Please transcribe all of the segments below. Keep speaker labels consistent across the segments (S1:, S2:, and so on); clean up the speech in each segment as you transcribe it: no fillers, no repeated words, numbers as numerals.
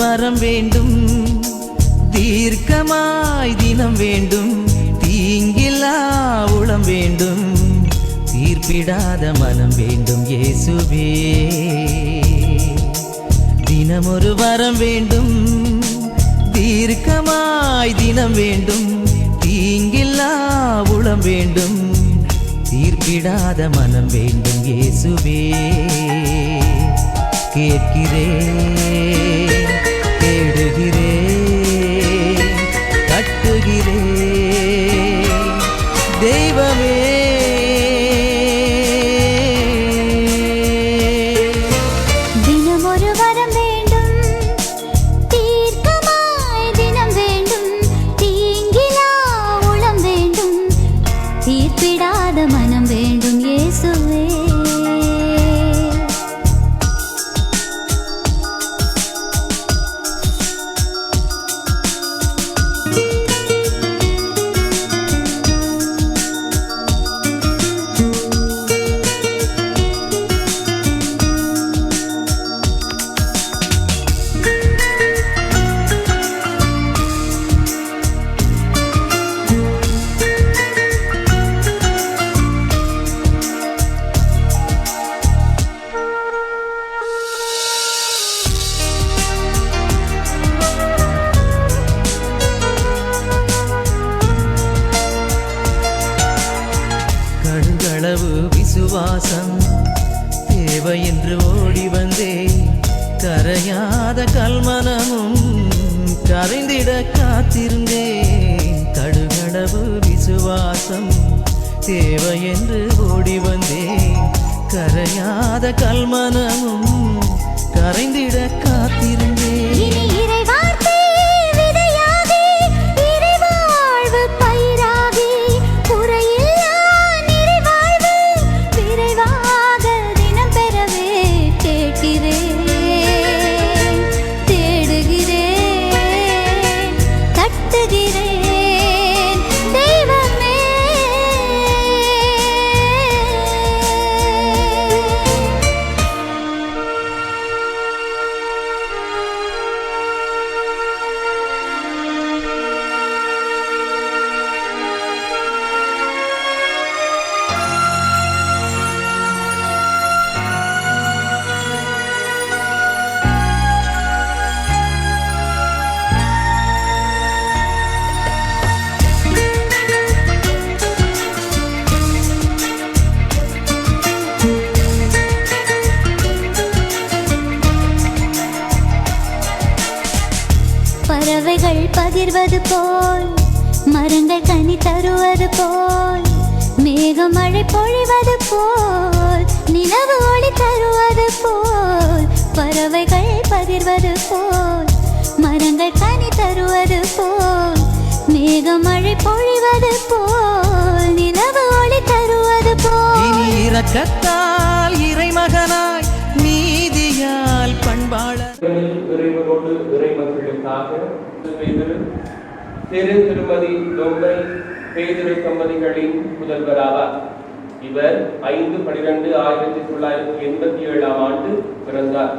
S1: வரம் வேண்டும், தீர்க்கமாய் தினம் வேண்டும், தீங்கில்லா உளம் வேண்டும், தீர்ப்பிடாத மனம் வேண்டும் இயேசுவே. தினமொரு வரம் வேண்டும், தீர்க்கமாய் தினம் வேண்டும், தீங்கில்லா உளம் வேண்டும், தீர்ப்பிடாத மனம் வேண்டும் இயேசுவே. கேட்கிறேன், தேடுகிறேன், தட்டுகிறேன் தெய்வமே.
S2: தினமொரு வரம் வேண்டும், தீர்க்கமாய் தினம் வேண்டும், தீங்கிலா உளம் வேண்டும், தீர்ப்பிடாத மனம் வேண்டும் இயேசுவே.
S1: கடுகளவு விசுவாசம் தேவை என்று ஓடி வந்தே, கரையாத கல்மனமும் கரைந்திட காத்திருந்தேன். கடுகளவு விசுவாசம் தேவை என்று ஓடி வந்தே, கரையாத கல்மனமும் கரைந்திட காத்திருந்தேன்.
S2: இனி இறைவார்த்தை விதையாகி, இறைவாழ்வு பயிராகி, குறையில்லா நிறைவாழ்வு விரைவாக தினம் பெறவே கேட்கிறேன், தேடுகிறேன், தட்டுகிறேன் தெய்வமே. பறவைகள் பகிர்வது போல், மரங்கள் கனி தருவது போல், மேகமழை பொழிவது போல், நிலவு ஒளி தருவது போல், பறவைகள் பகிர்வது போல், மரங்கள் கனி தருவது போல், மேகமழை பொழிவது போல், நிலவு ஒளி தருவது போல்.
S1: இனி இரக்கத்தால் இறைமகனாய், நீதியால் பண்பாளர்
S3: இறைவனோடு இறைமக்களுக்காக திரு திருமதி டொங்கை பேதுரு தம்பதிகளின் முதல்வராவார். இவர் 5/12/1987 பிறந்தார்.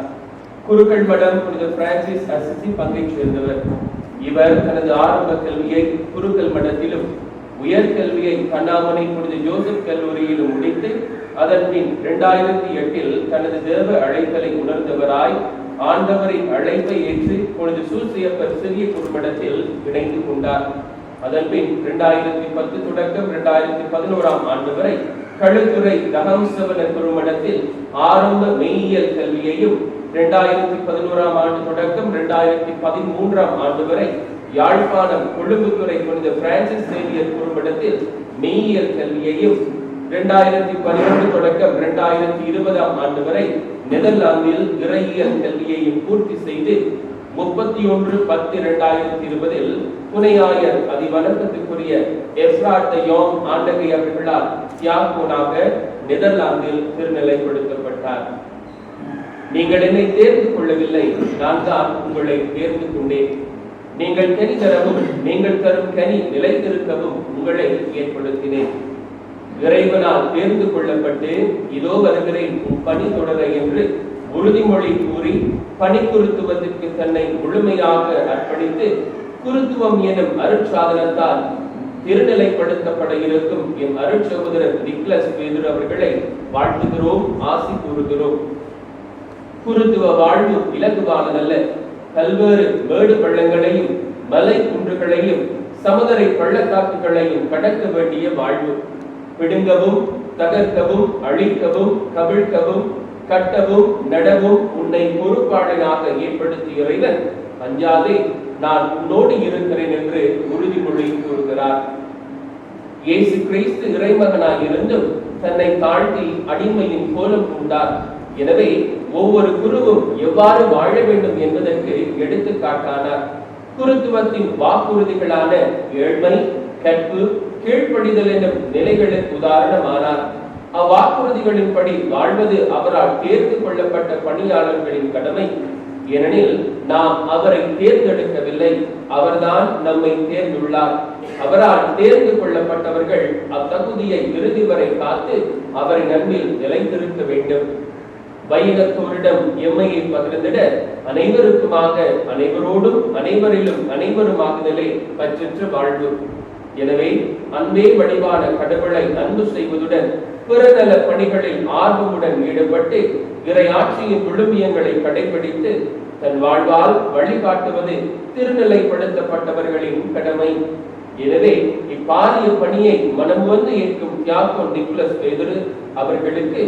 S3: குருக்கள் மடம் புனித பிரான்சிஸ் அசிசி பங்கைச் சேர்ந்தவர். இவர் தனது ஆரம்ப கல்வியை குருக்கள் மடத்திலும், உயர்கல்வியை கண்ணாமனை புனித ஜோசப் கல்லூரியிலும் முடித்து, அதன் பின் 2008 தனது தேவ அழைத்தலை உணர்ந்தவராய் ஆண்டவரின் அழைப்பை ஏற்று புனித சூசியப்பர் சிறிய குறுமடத்தில் இணைந்து கொண்டார். அதன் பின் 2010 தொடக்கம் 2011 வரை களுத்துறை தகம்சவன குறுமடத்தில் ஆரம்ப மெய்யியல் கல்வியையும், 2011 தொடக்கம் 2013 வரை யாழ்ப்பாணம் கொழும்புத்துறை புனித பிரான்சிஸ் சேவியர் குறுமடத்தில் மெய்யியல் கல்வியையும், 2012 தொடக்கம் 2020 வரை நெதர்லாந்தில் இறையியல் கல்வியையும் பூர்த்தி செய்து 31/10/2020 புனையாயர் அதிவணக்கத்துக்குரிய எஃப்ராட் யோம் ஆண்டகை அவர்களால் தியாகோனாக நெதர்லாந்தில் திருநிலைப்படுத்தப்பட்டார். நீங்கள் என்னை தேர்ந்து கொள்ளவில்லை, நான் தான் உங்களை தேர்ந்து கொண்டேன். நீங்கள் கனி தரவும், நீங்கள் தரும் கனி நிலைத்திருக்கவும் உங்களை ஏற்படுத்தினேன். இறைவனால் தேர்ந்து கொள்ளப்பட்டு இதோ வருகிறேன் உன் பணி தொடர என்று உறுதிமொழி கூறி பணிக்குருத்துவத்திற்கு தன்னை முழுமையாக அர்ப்பணித்து குருத்துவம் எனும் அருட்சாதனத்தால் திருநிலைப்படுத்தப்பட இருக்கும் எம் அருட்சகோதரர் நிக்லஸ் பேதுரு அவர்களை வாழ்த்துகிறோம், ஆசி கூறுகிறோம். குருத்துவ வாழ்வு இலகுவானதல்ல. பல்வேறு மேடு பள்ளங்களையும் மலை குன்றுகளையும் சமுதரை பள்ளத்தாக்குகளையும் கடக்க வேண்டிய வாழ்வு. பிடுங்கவும் தகர்க்கவும் அழிக்கவும் கவிழ்க்கவும் கட்டவும் நடவும் உன்னை பொறுப்பாளனாக ஏற்படுத்திய இறைவன் அஞ்சாதே, நான் உன்னோடு இருக்கிறேன் என்று உறுதிமொழி கூறுகிறார். இயேசு கிறிஸ்து இறைமகனாய் இருந்தும் தன்னை தாழ்த்தி அடிமையின் கோலம் கொண்டார். எனவே ஒவ்வொரு குருவும் எவ்வாறு வாழ வேண்டும் என்பதற்கு எடுத்துக்காட்டானார். குருத்துவத்தின் வாக்குறுதிகளான ஏழ்மை, கற்பு, கீழ்ப்படிதல் எனும் நிலைகளுக்கு உதாரணமானார். அவ்வாக்குறுதிகளின்படி வாழ்வது அவரால் தேர்ந்து கொள்ளப்பட்ட பணியாளர்களின் கடமை. ஏனெனில் நாம் அவரை தேர்ந்தெடுக்கவில்லை, அவர்தான் நம்மை தேர்ந்துள்ளார். அவரால் தேர்ந்து கொள்ளப்பட்டவர்கள் அத்தகுதியை இறுதி வரை காத்து அவரின் அன்பில் நிலைத்திருக்க வேண்டும். வையகத்தோரிடம் எம்மையை பகிர்ந்திட அனைவருக்குமாக அனைவரோடும் அனைவரிலும் அனைவருமாகுதலே பற்றற்ற வாழ்வு. எனவே அன்பே வடிவான கடவுளை அன்பு செய்வதுடன் பிறநல பணிகளில் ஆர்வமுடன் ஈடுபட்டு இறையாட்சியின் விழுமியங்களை கடைபிடித்து தன் வாழ்வால் வழிகாட்டுவது திருநிலைப்படுத்தப்பட்டவர்களின் கடமை. எனவே இப்பாரிய பணியை மனமுவந்து ஏற்கும் தியாகோன் நிக்லஸ் பேதுரு அவர்களுக்கு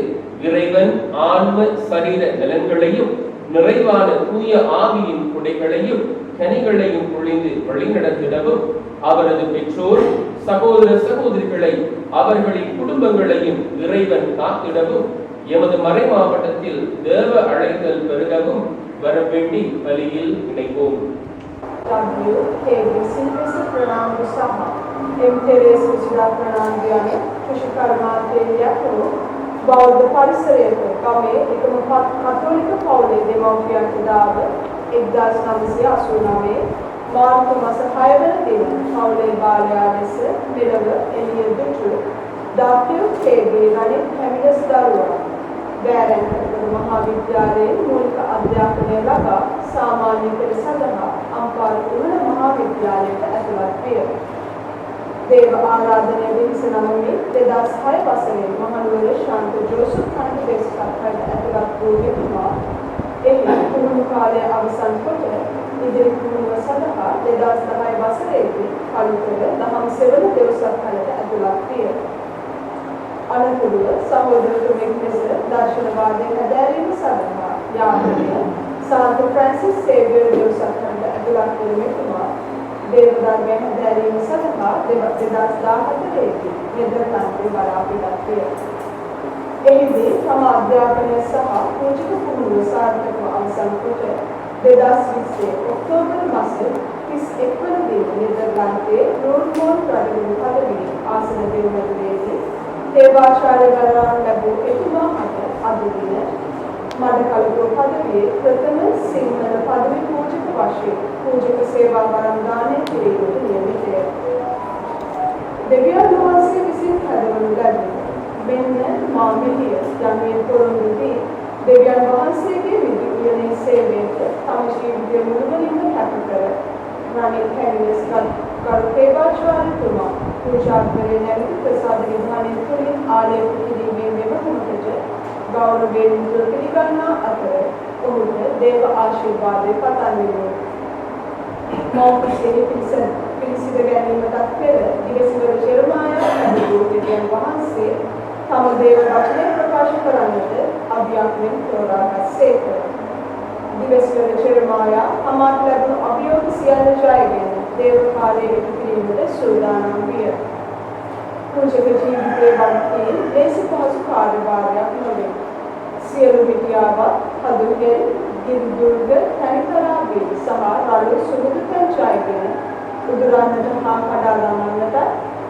S3: இறைவன் ஆன்ம சரீர நலன்களையும் நிறைவான தூய ஆவியின் குடைகளையும் கனிகளையும் பொழிந்து வழிநடத்திடவும், அவரது பெற்றோர் சகோதர சகோதரிகளை அவர்களின் குடும்பங்களையும் இறைவன் காத்திடவும், எமது மறை மாவட்டத்தில் தேவ அழைத்தல் பெருகவும் வரவேண்டி பலியில் இணைவோம்.
S4: බෞද්ධ පරිසරයක ගමේ එකම කතෝලික පවුලේ දෙමව්පියන් උදාව 1989 මාර්තු මාස 6 වන දින පවුලේ බාලයා ලෙස මෙලොව එළිය දුටු ඩාක්ටර් කේ.බී. රනිත් හැමිනස් දරුවා බෑරන්කර මහා විද්‍යාලයේ මූලික අධ්‍යාපනය ලබා සාමාන්‍ය පෙළ සඳහා අම්පාර කුරුණ මහා විද්‍යාලයට ඇතුළත් විය. දේව ආරාධනය විහිස නමමින් 2006 වසරේ මහනුවර ශාන්ත ජෝසප් කණ්ඩ දේශකත්වයට ඇතුළත් වූ මෙතුමා එහි පුහුණු කාලය අවසන් කොට ඉදිරි පුහුණුව සඳහා 2010 වසරේදී කළුතර දහම් සෙවන දේවසත්වයට ඇතුළත් විය. අනතුරුව සහෝදරතුමෙක් ලෙස දර්ශනවාදය හැදෑරීම සඳහා යාමනය සාන්ත ෆ්‍රැන්සිස් සේවියර් දේවසත්වයට ඇතුළත් වූ මෙතුමා දේව ධර්මය හැදෑරීම සඳහා 2014 නෙදර්ලන්තයේ බලා පිටත් විය. එහිදී තම අධ්‍යාපනය සහ පූජක පුහුණුව සාර්ථකව අවසන් කොට 2020 ඔක්තෝබර් මාස 31 වන දින නෙදර්ලන්තයේ රෝඩ්මෝන්ට් රජුගේ පදවියේ ආසන දෙව්මැදුරේදී සේවාචාර්ය දරාන් ලැබූ එතුමා අද අද දින මඩකලපුව පදවියේ ප්‍රථම සිංහල පදවි පූජක වශයෙන් පූජක සේවා වරම්දානය කිරීමට නියමිතය. දෙවියන් වහන්සේ විසින් හැදවනු ලැබූ මෙන්න මා මෙහිය යනුවෙන් පොරොන්දු වී දෙවියන් වහන්සේගේ විදි උයනේ සේවයට තම ජීවිතය මුළුමනින්ම කැප කර රනිත් හැමිනස් කරු සේවාචාර්යතුමා පූජා කරේ නැවත ප්‍රසාද විධානය තුළින් ආලේප කිරීමේ මෙවහමකට ගෞරවයෙන් යුතුව පිළිගන්නා අතර ඔහුට දේව ආශිර්වාදය පතන්නෙමු. මෞඛ්‍යයේ පිළිසිඳ ගැනීමටත් පෙර දිවසිවර ජෙරමායා ඇදහූ දෙවියන් වහන්සේ තම දේව වචනය ප්‍රකාශ කරන්නට අභියෝගයෙන් තෝරාගත්සේක. දිවසිවර ජෙරමායා අමාත් ලැබුණු අභියෝග සියල්ල ජයගෙන දේව කාර්යය ඉටු කිරීමට සූදානම් විය. පූජක ජීවිතයේ වන්තී ලේසි පහසු කාර්යභාරයක් නොවේ. සියලු විද්‍යාවත් හදුගෙන් ගිරිදුර්ග තනිකරාගේ සහ රළු සුමුදු පංචායතන උදුරන්නට හා කඩා දමන්නට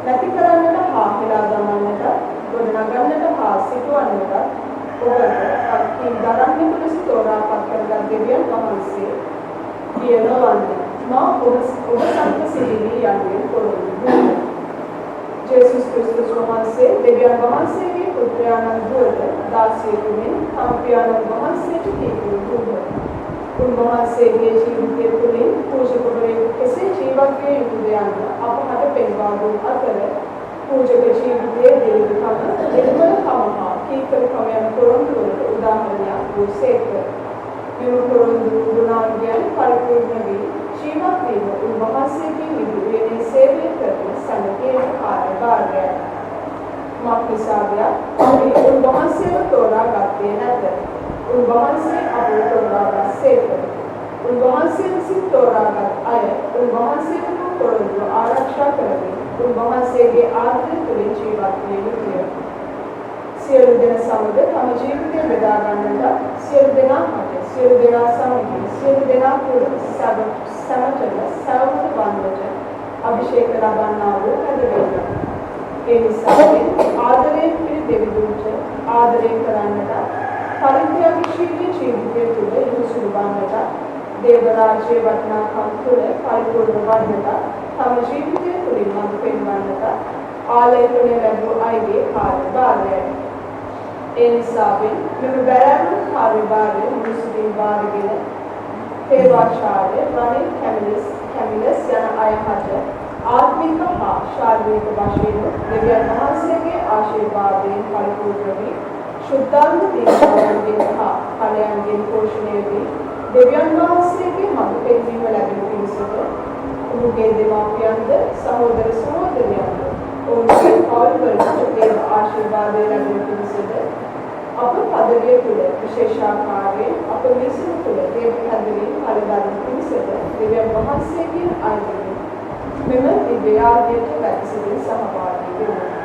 S4: නැති කරන්නට හා හෙලා දමන්නට ගොඩනගන්නට හා සිටවන්නට ඔබට අත්කින් දරන්නේ ලෙස තෝරාපත් කරගත් දෙවියන් වහන්සේ කියනවන්නේ මා ඔබ සම්ප සිටිවී යන්නේ කොරොන්දු. ජේසුස් ක්‍රිස්තුස් වහන්සේ දෙවියන් වහන්සේගේ පුත්‍රයාණන් දුවද දාසියෙකුමින් තම පියාණන් වහන්සේට කීකරු වූහ. උන්වහන්සේගේ ජීවිතය තුළින් පූජකවරයෙකු කෙසේ ජීවත් විය යුතුද යන්න අපහට පෙන්වා දුන් අතර පූජක ජීවිතයේ දීර්ඝකම, නිර්මලකම හා කීකරුකම යන පොරොන්දු වලට උදාහරණයක් වූ සේක. මෙම පොරොන්දු ගුණාංගයන් පරිපූර්ණ වී ජීවත් වීම උන්වහන්සේගේ නිදුවේදී සේවය කරන සැලකීම කාර්යභාරයයි. මක්නිසාදයක් අපි උන්වහන්සේව තෝරා ගත්තේ නැත. උන්වහන්සේ අපව තෝරාගත් සේක. උන්වහන්සේ විසින් තෝරාගත් අය උන්වහන්සේට පොරොන්දු ආරක්ෂා කරමින් උන්වහන්සේගේ ආදරය තුළින් ජීවත් විය යුතුය. සියලු දෙනා සමග තම ජීවිතය බෙදා ගන්නට සියලු දෙනා මත සියලු දෙනා සමග සියලු දෙනා තුළ සමතල සමත වන්නට අභිෂේක ලබන්නා වූ පැදවීම. ඒ නිසා ආදරයෙන් පිරි දෙවිඳුන්ට ආදරය කරන්නට පරිත්‍යාගශීලී ජීවිතය තුළ යොසුළු වන්නට දේව රාජ්‍යයේ වටිනාකම් තුළ පරිපූර්ණ වන්නට තම ජීවිතය තුළින් මඟ පෙන්වන්නට ආලේඛනය ලැබූ අයගේ කාර්යභාරයයි. ඒ නිසාවෙන් මෙම බැරෑරුම් කාර්යභාරය මුනිසිපල් භාරගෙන තේවාචාර්ය රනිල් කැමිලස් යන අය හට ආත්මික හා ශාරීරික වශයෙන් දෙවියන් වහන්සේගේ ආශිර්වාදයෙන් පරිපූර්ණ වී ශුද්ධාංග දීක්ෂාවන්ගෙන් හා ඵලයන්ගෙන් පෝෂණය වී දෙවියන් වහන්සේගේ මඟ පෙන්වීම ලැබෙන පිණිසද ඔහුගේ දෙමාපියන්ද සහෝදර සහෝදරියන්ද ඔවුන්ගේ පවුල්වලට දේව ආශිර්වාදය ලැබෙන පිණිසද අප පදවිය තුළ විශේෂාකාරයෙන් අප විසින් තුළ දේව පැදවීම පරිදාන පිණිසද දෙවියන් වහන්සේගේ අයුරින් මෙම දිව්‍ය යාගයට වැඩසිටින සහභාගී වෙමු.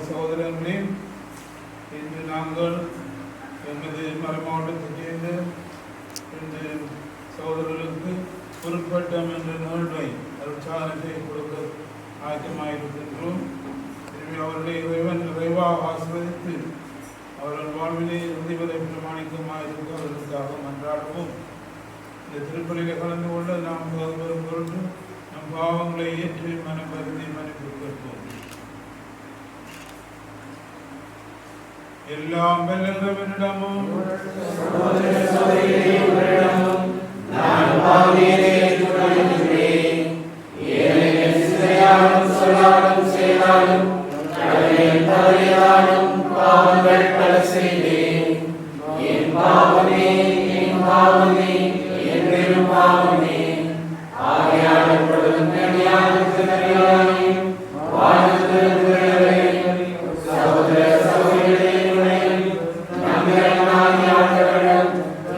S5: சகோதரர்களே, இன்று நாங்கள் எமது மறைமாவட்டத்தைச் சேர்ந்த இந்த சகோதரர்களுக்கு பொருட்பட்டம் என்ற நிகழ்வை அருட்சாதனத்தை கொடுக்க ஆயத்தமாயிருக்கின்றோம். எனவே அவர்களை இறைவன் நிறைவாக ஆசீர்வதித்து அவர்கள் வாழ்விலே இறுதிவரை பிரமாணிக்கமாயிருக்க அவர்களுக்காக மன்றாடுவோம். இந்த திருப்பலியில் கலந்து கொள்ள நாம் வரும் பொருட்டு நம் பாவங்களை ஏற்றி மனம் கருதி மன்னிப்பு கேட்போம். எல்லாம் வெல்லவனிடமும் நான் பாவியனை ஏற்றுக்கொள்கிறேன். ஏனெனில் சிந்தையாலும் சொல்லாலும் செயலாலும் கடமையில் தவறினாலும் பாவங்கள் பல செய்தேன். என் பாவமே என்றும் பாவமே. ஆகையால் எப்பொழுதும் ஞானத்தினாலேயும் வாழ்த்துகிறவரையும் சகோதர சகோதரிகளையும் நம்பிக்கையான ஆண்டவரிடம்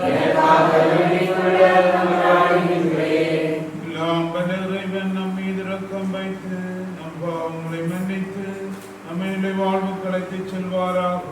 S5: எனக்காக வேண்டிக் கொள்ள மன்றாடுகின்றேன். எல்லாம் வல்ல இறைவன் நம் மீது இரக்கம் வைத்து நம் பாவங்களை மன்னித்து நம்மை வாழ்வு கலைத்துச் செல்வாராக.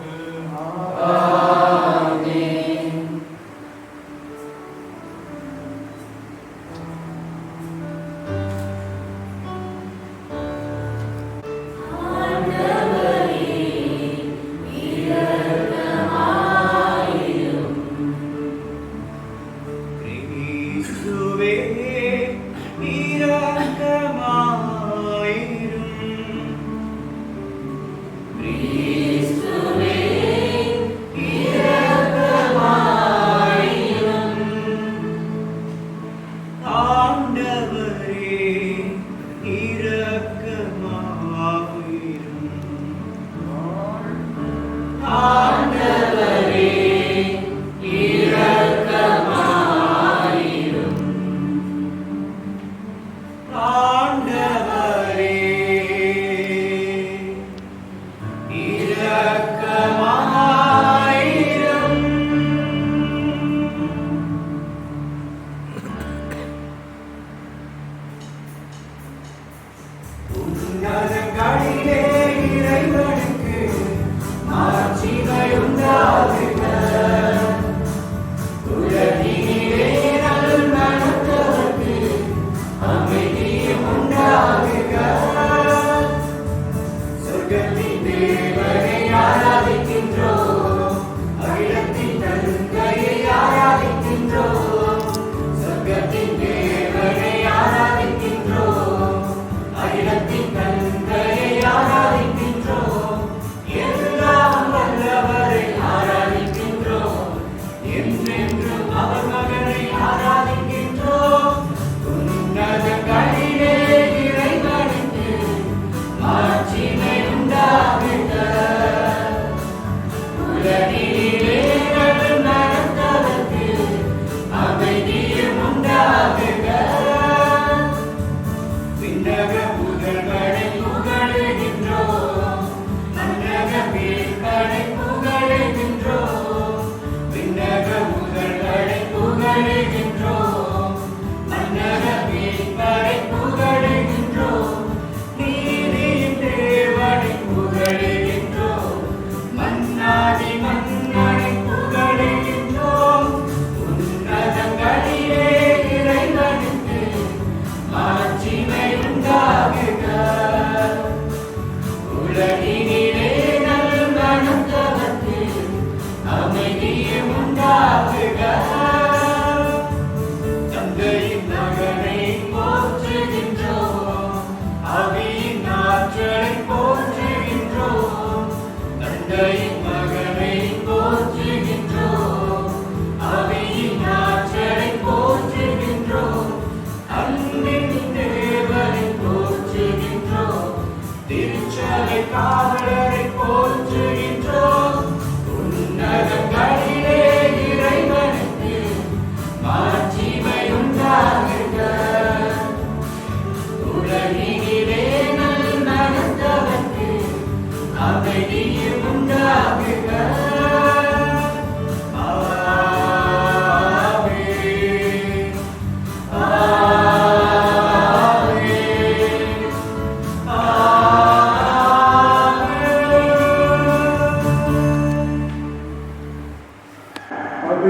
S6: அமைதியும் உண்டாகுக.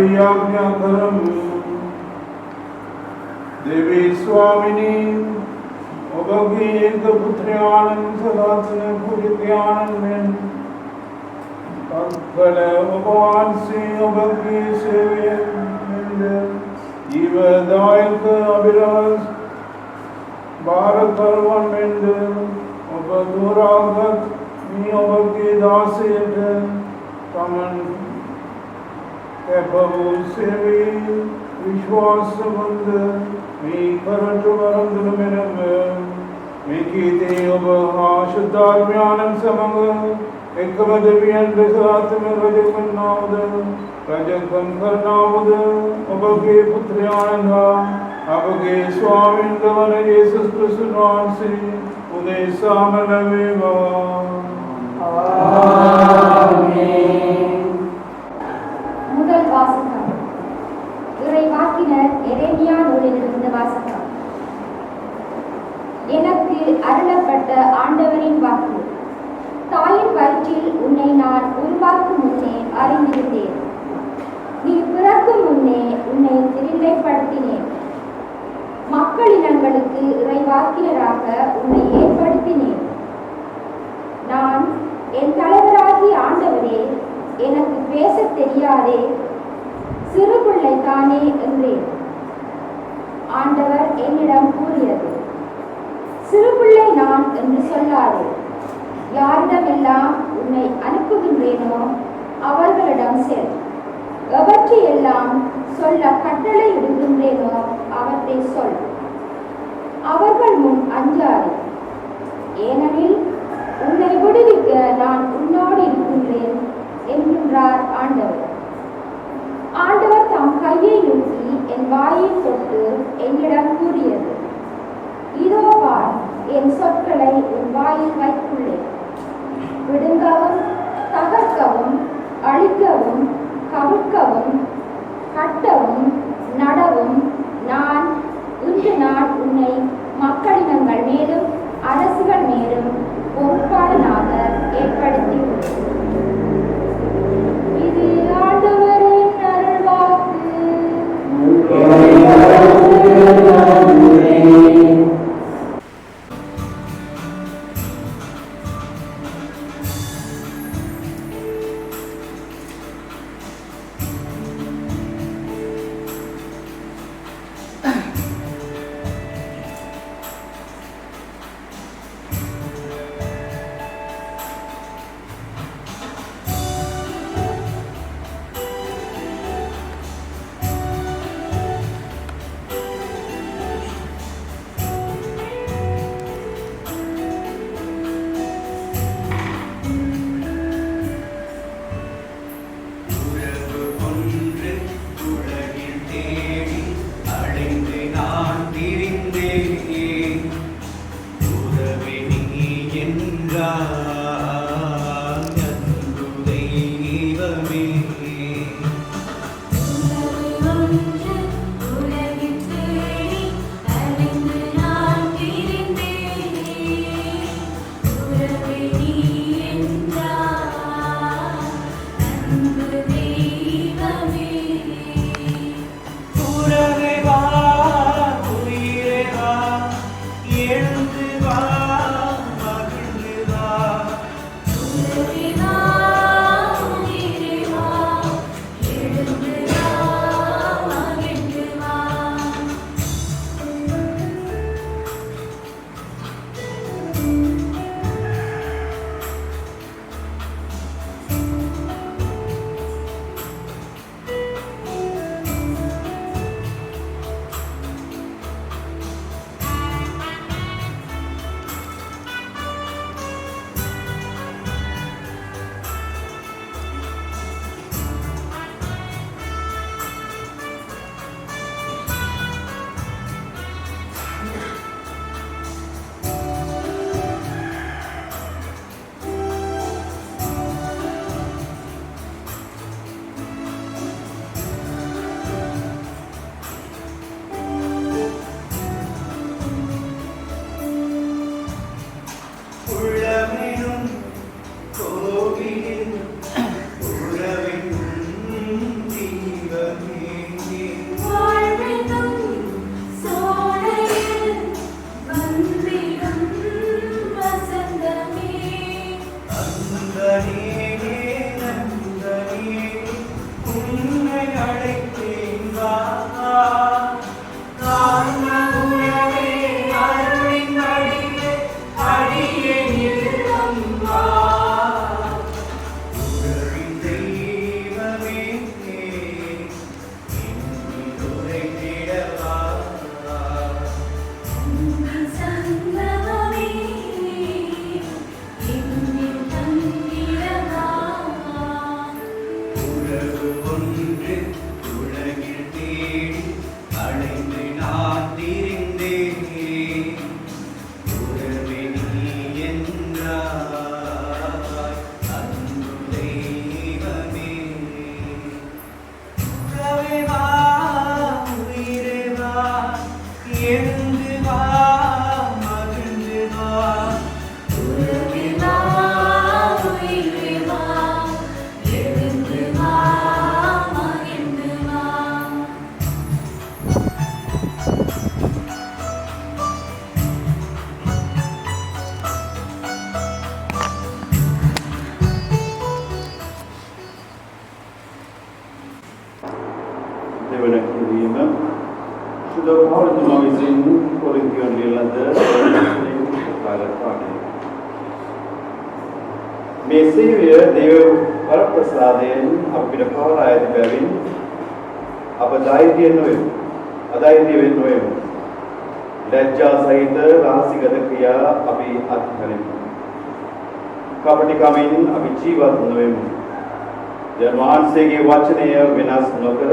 S5: आज्ञाकरम देवी स्वामिनी ඔබගේ එක පුත්‍රයාණන් සදාතන පුරිත්‍යාණන් තත්පල ඔබ වහන්සේ ඔබගේ සේවයෙන් ජීවදායක අභිරහස් භාරකරුවන් මෙන්ද ඔබ දුරාගත් මේ ඔබගේ දාසයට තමන් කැපවූ සේවයේ විශ්වාසවන්ත මේ කරට වරන්දුන මෙනම මේ කීතේ ඔබ ආශුද්ධාත්මයාණන් සමඟ එකම දෙවියන් ලෙස ආත්ම රජකන්නාවද රජකම් කරනාවද ඔබගේ පුත්‍රයාණන් හා අපගේ ස්වාමීන් වන යේසුස් ක්‍රිස්තුස් වහන්සේ උදෙසාම ලැබේවා.
S6: ஆமென். முதல் வாசகம் இறைவாக்கினர் எரேமியா நூலிலிருந்து வாசகம். எனக்கு அருளப்பட்ட ஆண்டவரின் வாக்கு. தாயின் வயிற்றில் உன்னை நான் உருவாக்கும் முன்னே அறிந்திருந்தேன். நீ பிறக்கும் முன்னே உன்னை திருநிலைப்படுத்தினேன். மக்களினங்களுக்கு இறைவாக்கினராக உன்னை ஏற்படுத்தினேன். நான் என் தலைவராகிய ஆண்டவரே, எனக்கு பேசத் தெரியாதே, சிறு பிள்ளை தானே என்றேன். ஆண்டவர் என்னிடம் கூறியது, சிறு பிள்ளை நான் என்று சொல்லாதே. யாரிடமெல்லாம் உன்னை அனுப்புகின்றேனோ அவர்களிடம் செல். எவற்றையெல்லாம் சொல்ல கட்டளை இடுகின்றேனோ அவற்றை சொல். அவர்கள் முன் அஞ்சாதே, ஏனெனில் உன்னை விடுவிக்க நான் உன்னோடு இருக்கின்றேன் என்கின்றார் ஆண்டவர். ஆண்டவர் தம் கையை நோக்கி என் வாயை தொட்டு என்னிடம் கூறியது, இதோ பார், என் சொற்களை உன் வாயில் வைத்துள்ளேன். விடுங்கவும் தகர்க்கவும் அழிக்கவும் கவிழ்க்கவும் கட்டவும் நடவும் நான் இன்று உன்னை மக்களினங்கள் மேலும் அரசுகள் மேலும் பொறுப்பாளனாக ஏற்படுத்தியுள்ளேன். இது ஆண்டவரின் அருள்வாக்கு.
S5: සුදු පවතුමා විසින් කොරින්තියන් ලියලද ප්‍රකාශ කරන්නේ. මේ සේවය දේව වරප්‍රසාදයෙන් අපිට පවරා ඇති බැවින් අප ධෛර්යය නොවෙමු. අධෛර්ය වෙන්න නොවෙමු. ලැජ්ජා සහිත රහසිගත ක්‍රියා අපි අත්හරිමු. කපටිකමින් අපි ජීවත් නොවෙමු. දැන් වහන්සේගේ වචනය වෙනස් නොකර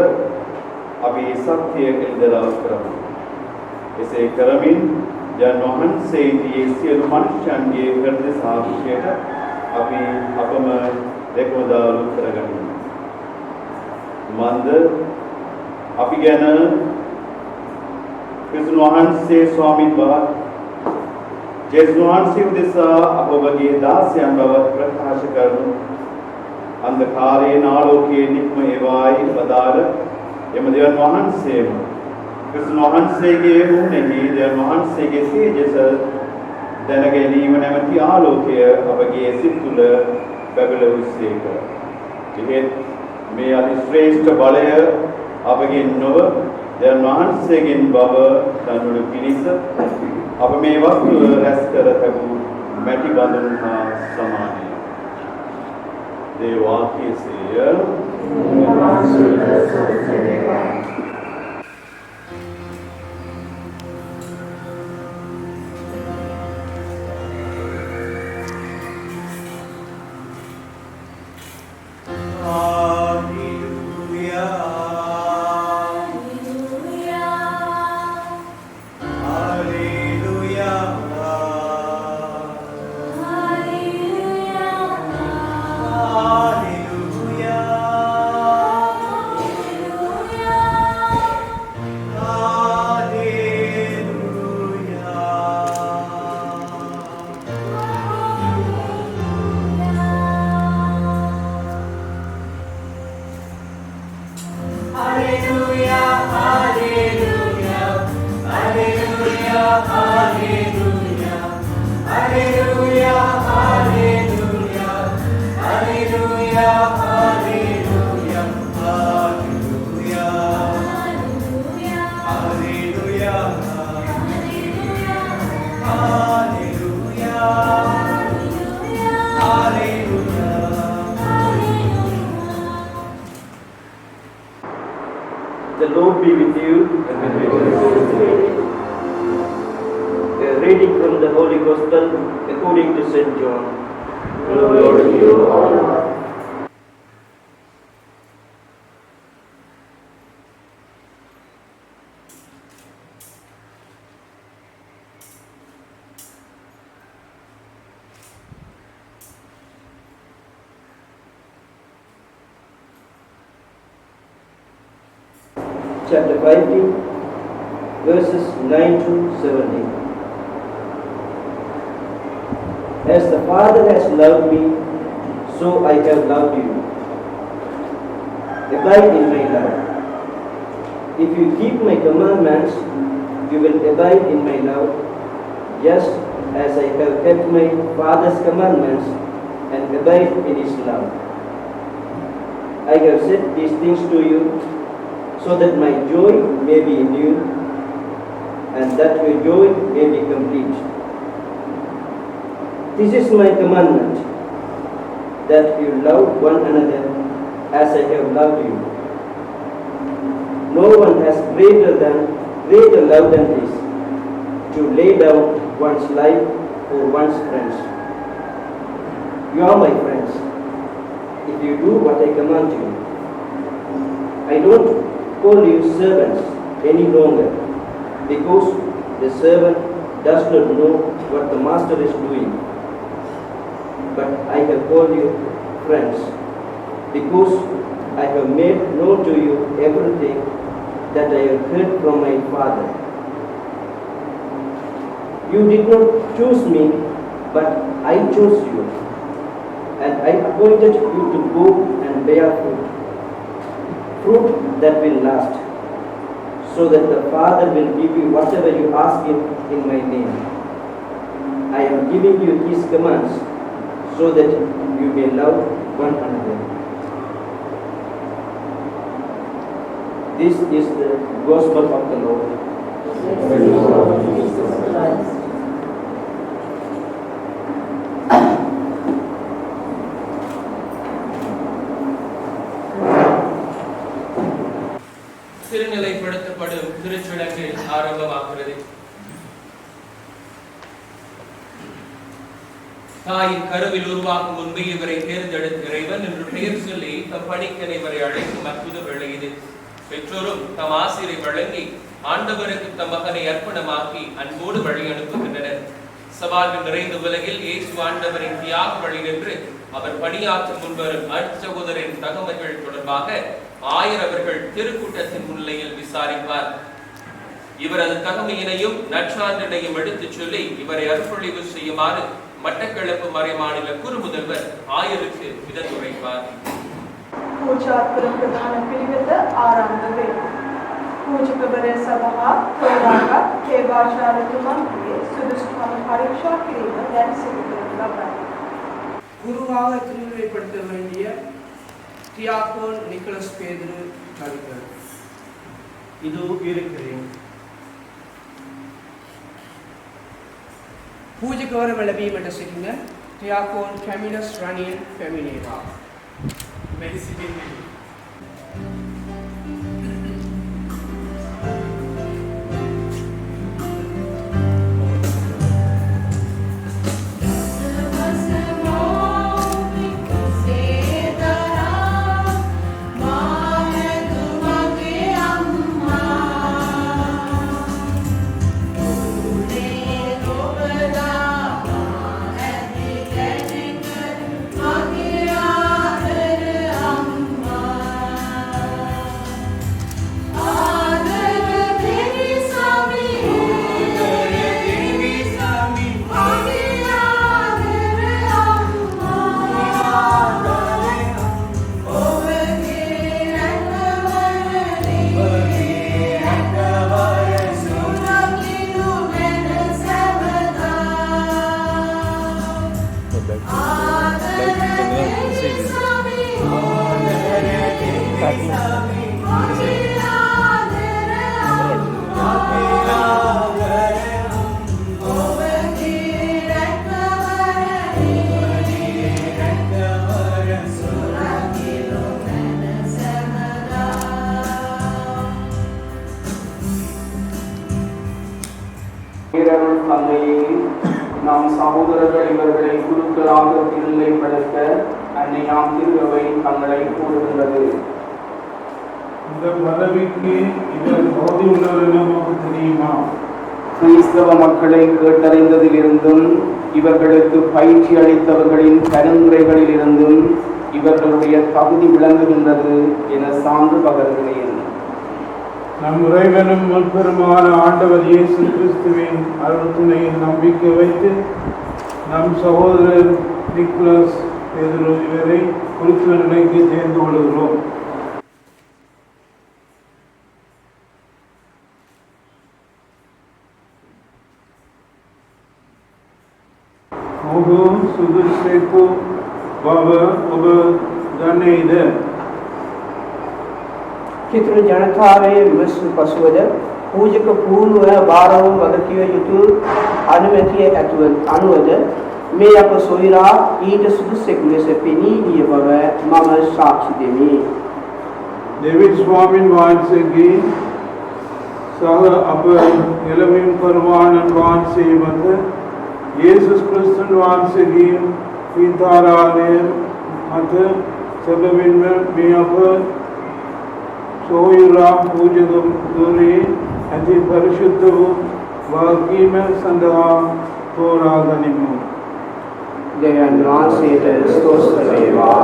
S5: අපි සත්‍ය එල්දලා කරමු. එසේ කරමින් දැන් වහන්සේගේ සියලු මනුෂ්‍යයන්ගේ හෘද සාක්ෂියට අපි අපම දෙකෝදාලු කරගනිමු. මන්ද අපි ගැන ක්‍රිස්තුන් වහන්සේ ස්වාමීන් වහන්සේ ජේසුස් වහන්සේ උදෙසා අප වගේ දාසයන් බව ප්‍රකාශ කරනු අන්ධකාරයේ නාලෝකයේ නික්ම ඒවායි පදාර එම දෙවන් වහන්සේම ක්‍රිස්තුන් වහන්සේගේ මුහුණෙහි දෙවන් වහන්සේගේ තේජස දැන ගැනීම නැමැති ආලෝකය අපගේ සිත් තුළ බැබලෙව්සේක. එහෙත් මේ අති ශ්‍රේෂ්ඨ බලය අපගේ නොව දෙවන් වහන්සේගෙන් බව දනුණු පිණිස අප මේ වස්තුව රැස් කර තබූ මැටි බඳුන් හා සමානය. දේ වාක්‍යසේය.
S7: The Lord be with you. And with your spirit. A reading from the Holy Gospel according to St. John. Glory to you, O Lord. Chapter 15, verses 9 to 17. As the Father has loved me, so I have loved you. Abide in my love. If you keep my commandments, you will abide in my love, just as I have kept my Father's commandments and abide in his love. I have said these things to you, so that my joy may be in you, and that your joy may be complete. This is my commandment, that you love one another as I have loved you. No one has greater love than this, to lay down one's life for one's friends. You are my friends, if you do what I command you. I don't call you servants any longer, because the servant does not know what the master is doing. But I have called you friends, because I have made known to you everything that I have heard from my Father. You did not choose me, but I chose you, and I appointed you to go and bear fruit that will last, so that the Father will give you whatever you ask him in my name. I am giving you his commands, so that you may love one another. This is the gospel of the Lord.
S3: திருநிலைப்படுத்தப்படும் திருச்சடங்கு ஆரம்பமாகிறது. தாயின் கருவில் உருவாக்கும் முன்பே இவரை தேர்ந்தெடுத்த இறைவன் என்று பெயர் சொல்லி தம் பணிக்கனை இவரை அழைக்கும் அற்புத வேளை இது. பெற்றோரும் தம் ஆசிரை வழங்கி ஆண்டவருக்கு தம் மகனை அர்ப்பணமாக்கி அன்போடு வழி அனுப்புகின்றனர். சவால்கள் நிறைந்த உலகில் இயேசு ஆண்டவரின் தியாக வழி நின்று அவர் பணியாற்ற முன்வரும் அச்சகோதரின் தகவல்கள் தொடர்பாக ஆயர் அவர்கள் திருக்கூட்டத்தின் முன்னிலையில் விசாரிப்பார். இவரது தகமையினையும் நற்சான்றினையும் எடுத்துச் சொல்லி இவரை அர்ப்பணிப்பு செய்யுமாறு மட்டக்களப்பு மறைமாநில குரு முதல்வர் ஆயருக்கு விதத்துரைப்பார்.
S4: පූජාත්මක ප්‍රධාන පිළිවෙත ආරම්භ වේ. පූජකවරයා සඳහා තෝරාගත් කේවාචාර්යතුමන්ගේ සුදුසුකම් පරීක්ෂා කිරීම දැන් සිදු කරනු ලබයි.
S8: குருவாக திருநிலைப்படுத்த வேண்டிய தியாகோன் நிக்கலஸ் பேதுரு நடிகர்.
S7: இது இருக்கிறேன்.
S8: பூஜை கௌரவ லபீமட்ட சிக்கிங்க தியாகோன் கேமிலஸ் ரணியல் ஃபெமினேவா.
S9: நாம் சகோதரர்கள் இவர்களை குருக்களாக திருநிலைப்படுத்த அன்னையாம் திருவை தங்களை கூறுகின்றது.
S10: இந்த பதவிக்கு இவர் தகுதி உள்ளவர் என நமக்கு தெரியுமா?
S9: கிறிஸ்தவ மக்களை கேட்டறிந்ததிலிருந்தும் இவர்களுக்கு பயிற்சி அளித்தவர்களின் பரிந்துரைகளில் இருந்தும் இவர்களுடைய தகுதி விளங்குகின்றது என சான்று பகர்கிறேன்.
S10: நம் இறைவனும் முற்பெருமான ஆண்டவர் இயேசு கிறிஸ்துவின் அருள் துணையில் நம்பிக்கை வைத்து நம் சகோதரர் நிக்கலஸ் பேதுரு இவரை குருத்துவ நிலைக்கு சேர்ந்து கொள்கிறோம். ඔහු සුදුස්සෙකු බව ඔබ දන්නේද?
S8: කිතුරු ජනතාවේ විමසු පසුවද පූජක පූර්ණව බාරවුම් වගකිව යුතු අනුමැතිය අනුවද මේ අප සොයුරා ඊට සුදුස්සෙකු ලෙස පෙනී ගිය බව මම සාක්ෂි දෙමි.
S10: डेविड ස්වාමීන් වහන්සේගේ සහ අප එළවීම් කරවානන් වහන්සේ මත යේසුස් ක්‍රිස්තුන් වහන්සේගේ පීඨාරාධනය මත සැබවින්ම මේ අප සොයුරා පූජක දුරේ ඇති පරිශුද්ධ වූ වගකීම සඳහා තෝරා ගනිමු.
S8: දෙවියන් වහන්සේට ස්තෝත්‍ර වේවා.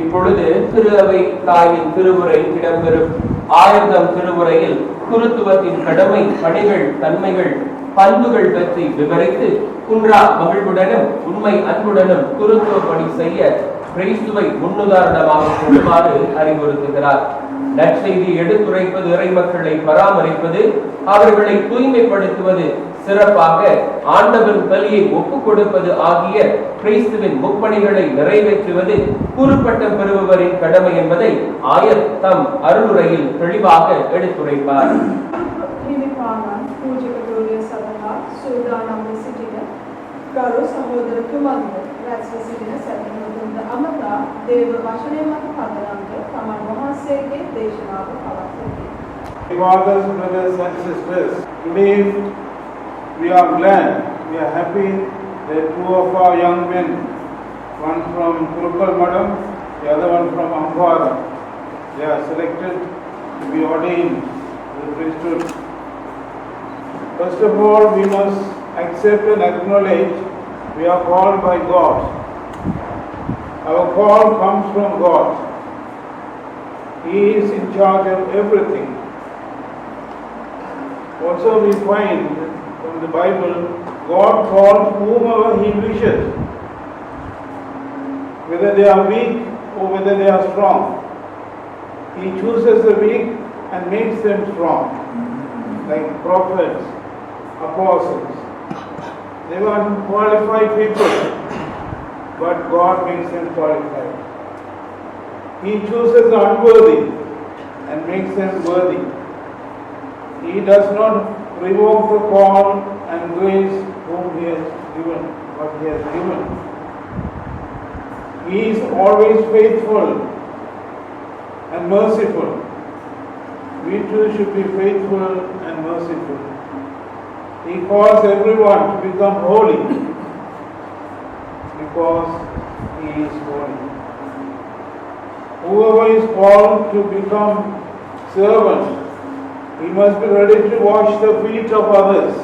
S3: இப்பொழுது திரு அவை தாயின் திருவுரை இடம்பெறும். ஆயிரம் திருவுரையில் குருத்துவத்தின் கடமை, பணிகள், தன்மைகள், பண்புகள் பற்றி விவரித்து குன்றா மகிழ்வுடனும் உண்மை அன்புடனும் குருத்துவ பணி செய்ய கிறிஸ்துவை முன்னுதாரணமாக கொள்ளுமாறு அறிவுறுத்துகிறார். நற்செய்தி எடுத்துரைப்பது, இறை மக்களை பராமரிப்பது, அவர்களை தூய்மைப்படுத்துவது, சிறப்பாக ஆண்டவர் பலியை ஒப்புக் கொடுப்பது ஆகிய கிறிஸ்துவின் முப்பணிகளை நிறைவேற்றுவது குருப்பட்டம் பெறுபவரின் கடமை என்பதை ஆயர் தம் அருளுரையில் தெளிவாக எடுத்துரைப்பார்.
S4: ගරු සහෝදරතුමන්ද රැස්ව සිටින සැදැහැවතුන්ද අමතා දේව වචනය මත පදනම්ව තමන් වහන්සේගේ දේශනාව පවත්වති.
S10: Fathers, brothers and sisters, today we are glad, we are happy that two of our young men, one from Kurukal Madam, the other one from Ambara, they are selected to be ordained to the priesthood. First of all, we must accept and acknowledge we are called by God. Our call comes from God. He is in charge of everything. Also we find from the Bible, God calls whomever He wishes, whether they are weak or whether they are strong. He chooses the weak and makes them strong, like prophets, apostles. They were unqualified people, but God makes them qualified. He chooses the unworthy and makes them worthy. He does not revoke the call and grace whom He has given, what He has given. He is always faithful and merciful. We too should be faithful and merciful. He calls everyone to become holy because He is holy. Whoever is called to become servant, he must be ready to wash the feet of others.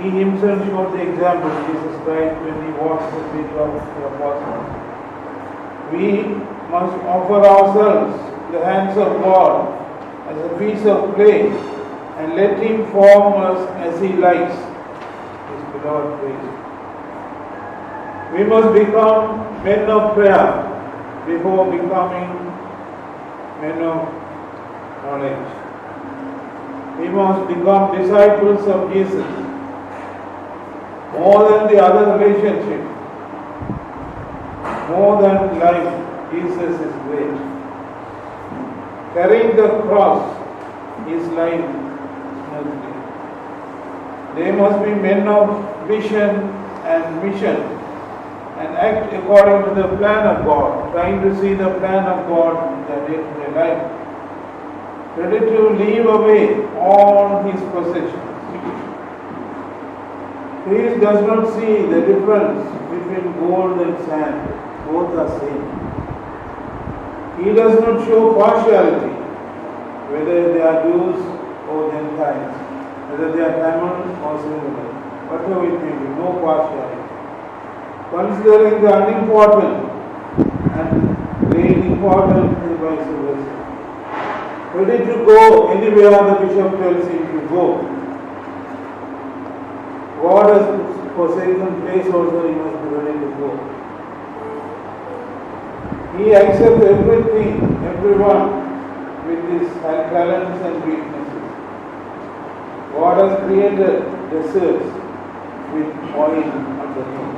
S10: He Himself showed the example, Jesus Christ, when He washed the feet of the apostles. We must offer ourselves in the hands of God as a piece of clay and let Him form us as He likes, His beloved priest. We must become men of prayer before becoming men of knowledge. We must become disciples of Jesus. More than the other relationship, more than life, Jesus is great. Carrying the cross is life smoothly. They must be men of vision and mission and act according to the plan of God, trying to see the plan of God in their day-to-day life. Ready to leave away all his possessions. Priest does not see the difference between gold and sand. Both are same. He does not show partiality, whether they are Jews or Gentiles, whether they are Tamil or Sinhala, whatever it may be, no partiality. Considering the unimportant and laying importance to vice versa. Ready to go anywhere the bishop tells him to go. God has forsaken place also, he must be ready to go. He accepts everything, everyone with his talents and weaknesses. God has created deserts with oil underneath.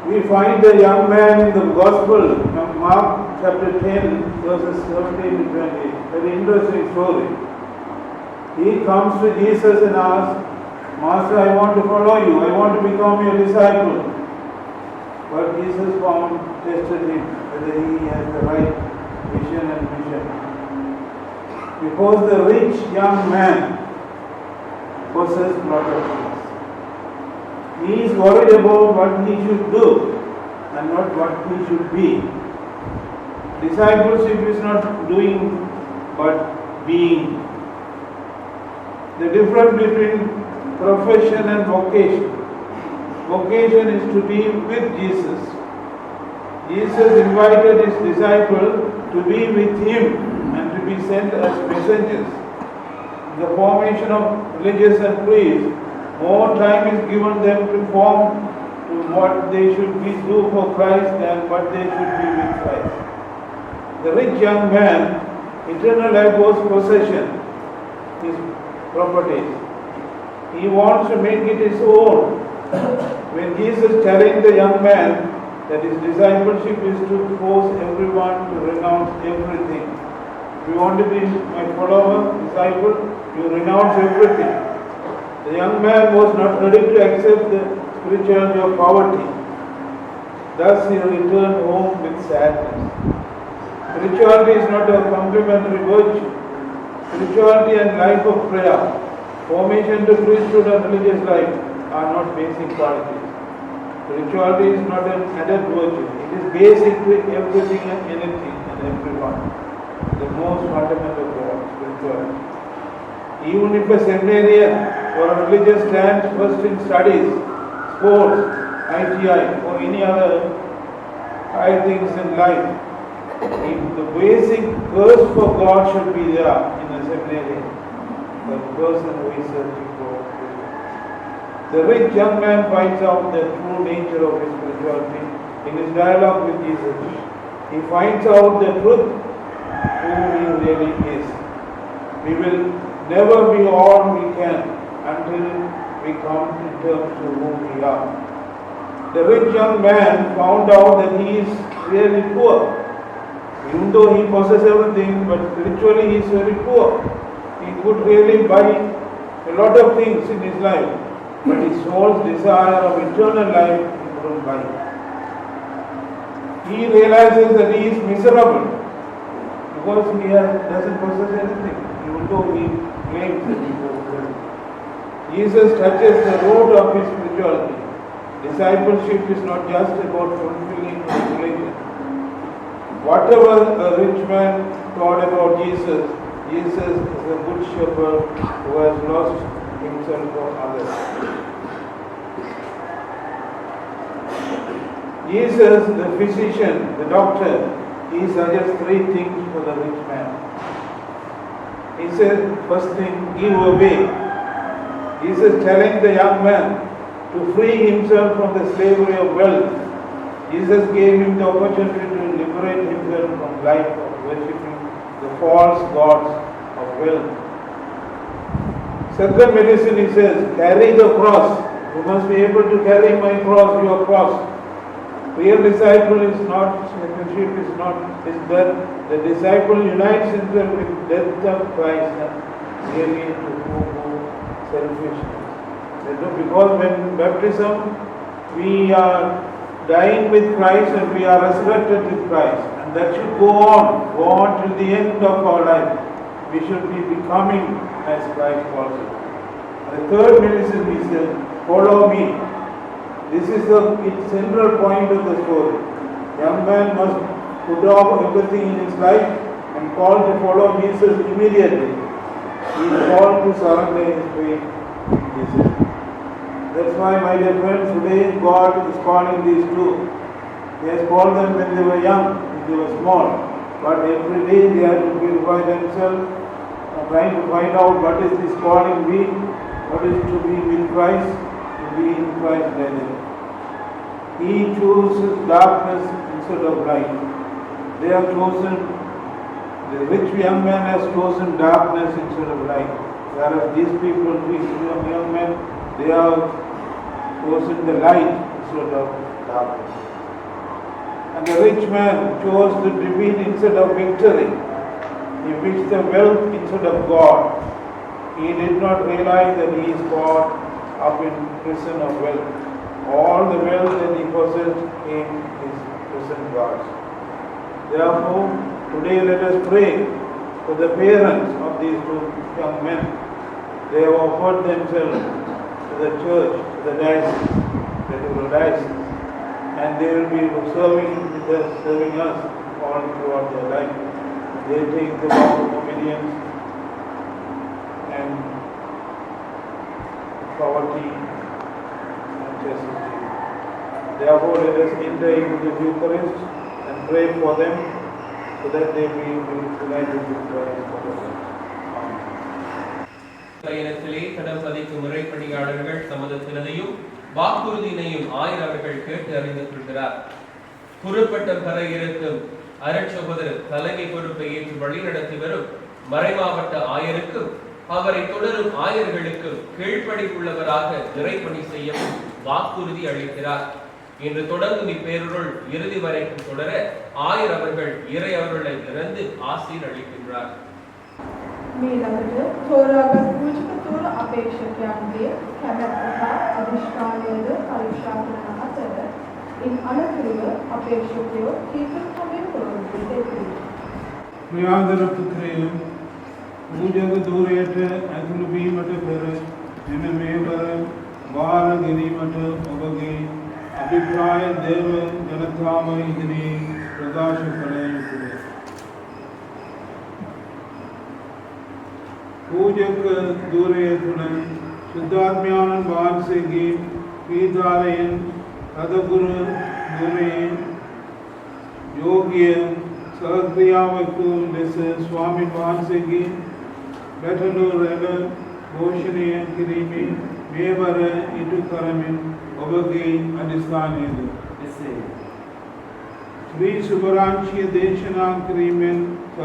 S10: We find a young man in the Gospel, Mark chapter 10, verses 17 to 20. Very interesting story. He comes to Jesus and asks, Master, I want to follow you. I want to become your disciple. But Jesus tested him whether he has the right vision and mission. Because the rich young man possessed a lot of things. He is worried about what he should do and not what he should be. Discipleship is not doing but being. The difference between profession and vocation. Vocation is to be with Jesus. Jesus invited his disciples to be with him and to be sent as messengers. In the formation of religious and priests, more time is given them to form to what they should be do for Christ than what they should be with Christ. The rich young man, eternal life was possession, his properties. He wants to make it his own. When Jesus challenged the young man that his discipleship is to force everyone to renounce everything. If you want to be my follower, disciple, you renounce everything. The young man was not ready to accept the spirituality of poverty. Thus he returned home with sadness. Spirituality is not a complementary virtue. Spirituality and life of prayer, formation to priesthood and religious life are not basic qualities. Spirituality is not an added virtue. It is basic to everything and anything and everyone. The most fundamental of spirituality. Even if a seminarian or a religious stands first in studies, sports, ITI or any other high things in life, if the basic thirst for God should be there in a seminarian, the person who is searching for wisdom. The rich young man finds out the true nature of his spirituality in his dialogue with Jesus. He finds out the truth, who he really is. We will never be all we can until we come to terms to who we are. The rich young man found out that he is really poor. Even though he possesses everything, but spiritually he is very poor. He could really buy a lot of things in his life, but his soul's desire of eternal life he couldn't buy. He realizes that he is miserable because he doesn't possess anything, even though he claims that he possesses. Jesus touches the root of his spirituality. Discipleship is not just about fulfilling regulation. Whatever a rich man thought about Jesus, Jesus is a good shepherd who has lost himself for others. Jesus, the physician, the doctor, he suggests three things for the rich man. He says, first thing, give away. Jesus challenged the young man to free himself from the slavery of wealth. Jesus gave him the opportunity to liberate himself from life of worshipping the false gods of wealth. Second medicine, he says, carry the cross. You must be able to carry my cross, your cross. Real disciple is not, discipleship is not, is that the disciple unites himself with death of Christ and really to remove selfishness. Because when baptism, we are dying with Christ and we are resurrected with Christ. And that should go on till the end of our life. We should be becoming as Christ also. The third medicine is follow me. This is the central point of the story. Young man must put off everything in his life and call to follow Jesus immediately. He is called to surrender his faith in Jesus. That's why, my dear friends, today God is calling these two. He has called them when they were young, when they were small. But every day they have to purify themselves, trying to find out what is this calling be, what is to be with Christ, to be in Christ daily. He chooses darkness instead of light. They have chosen, the rich young man has chosen darkness instead of light. Whereas these people, these young men, they have chosen the light instead of darkness. And the rich man chose the defeat instead of victory. He wished the wealth instead of God. He did not realize that he is caught up in prison of wealth. All the wealth that he possessed came his prison guards. Therefore, today let us pray for the parents of these two young men. They have offered themselves to the church, to the diocese, and they will be serving us all throughout their life. They take the vow of obedience and poverty and chastity. Therefore, let us enter into the Eucharist and pray for them so that they will be united with Christ forever.
S3: பயணத்திலே கடம் பதிக்கும் முறைப்பணியாளர்கள் சம்மதத்தினதையும் வாக்குறுதியினையும் ஆயர் அவர்கள் கேட்டு அறிந்து கொள்கிறார். குறுப்பட்டம் பெற இருக்கும் அருட்சகோதரர் தலைமை பொறுப்பை ஏற்று வழிநடத்தி வரும் மறைமாவட்ட ஆயருக்கும் அவரை தொடரும் ஆயர்களுக்கு கீழ்ப்படிவுள்ளவராக இறைப்பணி செய்யவும் வாக்குறுதி அளிக்கிறார். இன்று தொடங்கும் இப்பேருள் இறுதி வரைக்கும் தொடர ஆயர் அவர்கள் இறை அவர்களை இறந்து ஆசீர் அளிக்கின்றார்.
S4: මීළඟට තෝරාගත් පූජකතුරු අපේක්ෂකයන්ගේ කැමැත්ත හා අධිෂ්ඨානයද පරීක්ෂා කරන අතර ඉන් අනතුරුව අපේක්ෂකයෝ කීපකමින් ප්‍රවෘත්ති දෙති.
S10: ප්‍රියාදර පුත්‍රයන් පූජක ධූරයට ඇතුළු වීමට පෙර එම මේවර බාර ගැනීමට ඔබගේ අභිප්‍රාය දේව ජනතාව ඉදිරියේ ප්‍රකාශ කළ යුතුය. पूजक दूरे तुलन शुद्धात्म्यानन वांसेगी पीतालयन रदगुरु दूरे योग्य सहक्रियावक्तु लेस स्वामी वांसेगी बैठनु रल घोषणीय किरीमी मेवर इटु करमिन ඔබගේ අධිස්ථානයද श्री शुभरांशीय දේශනා කිරීමෙන් සහ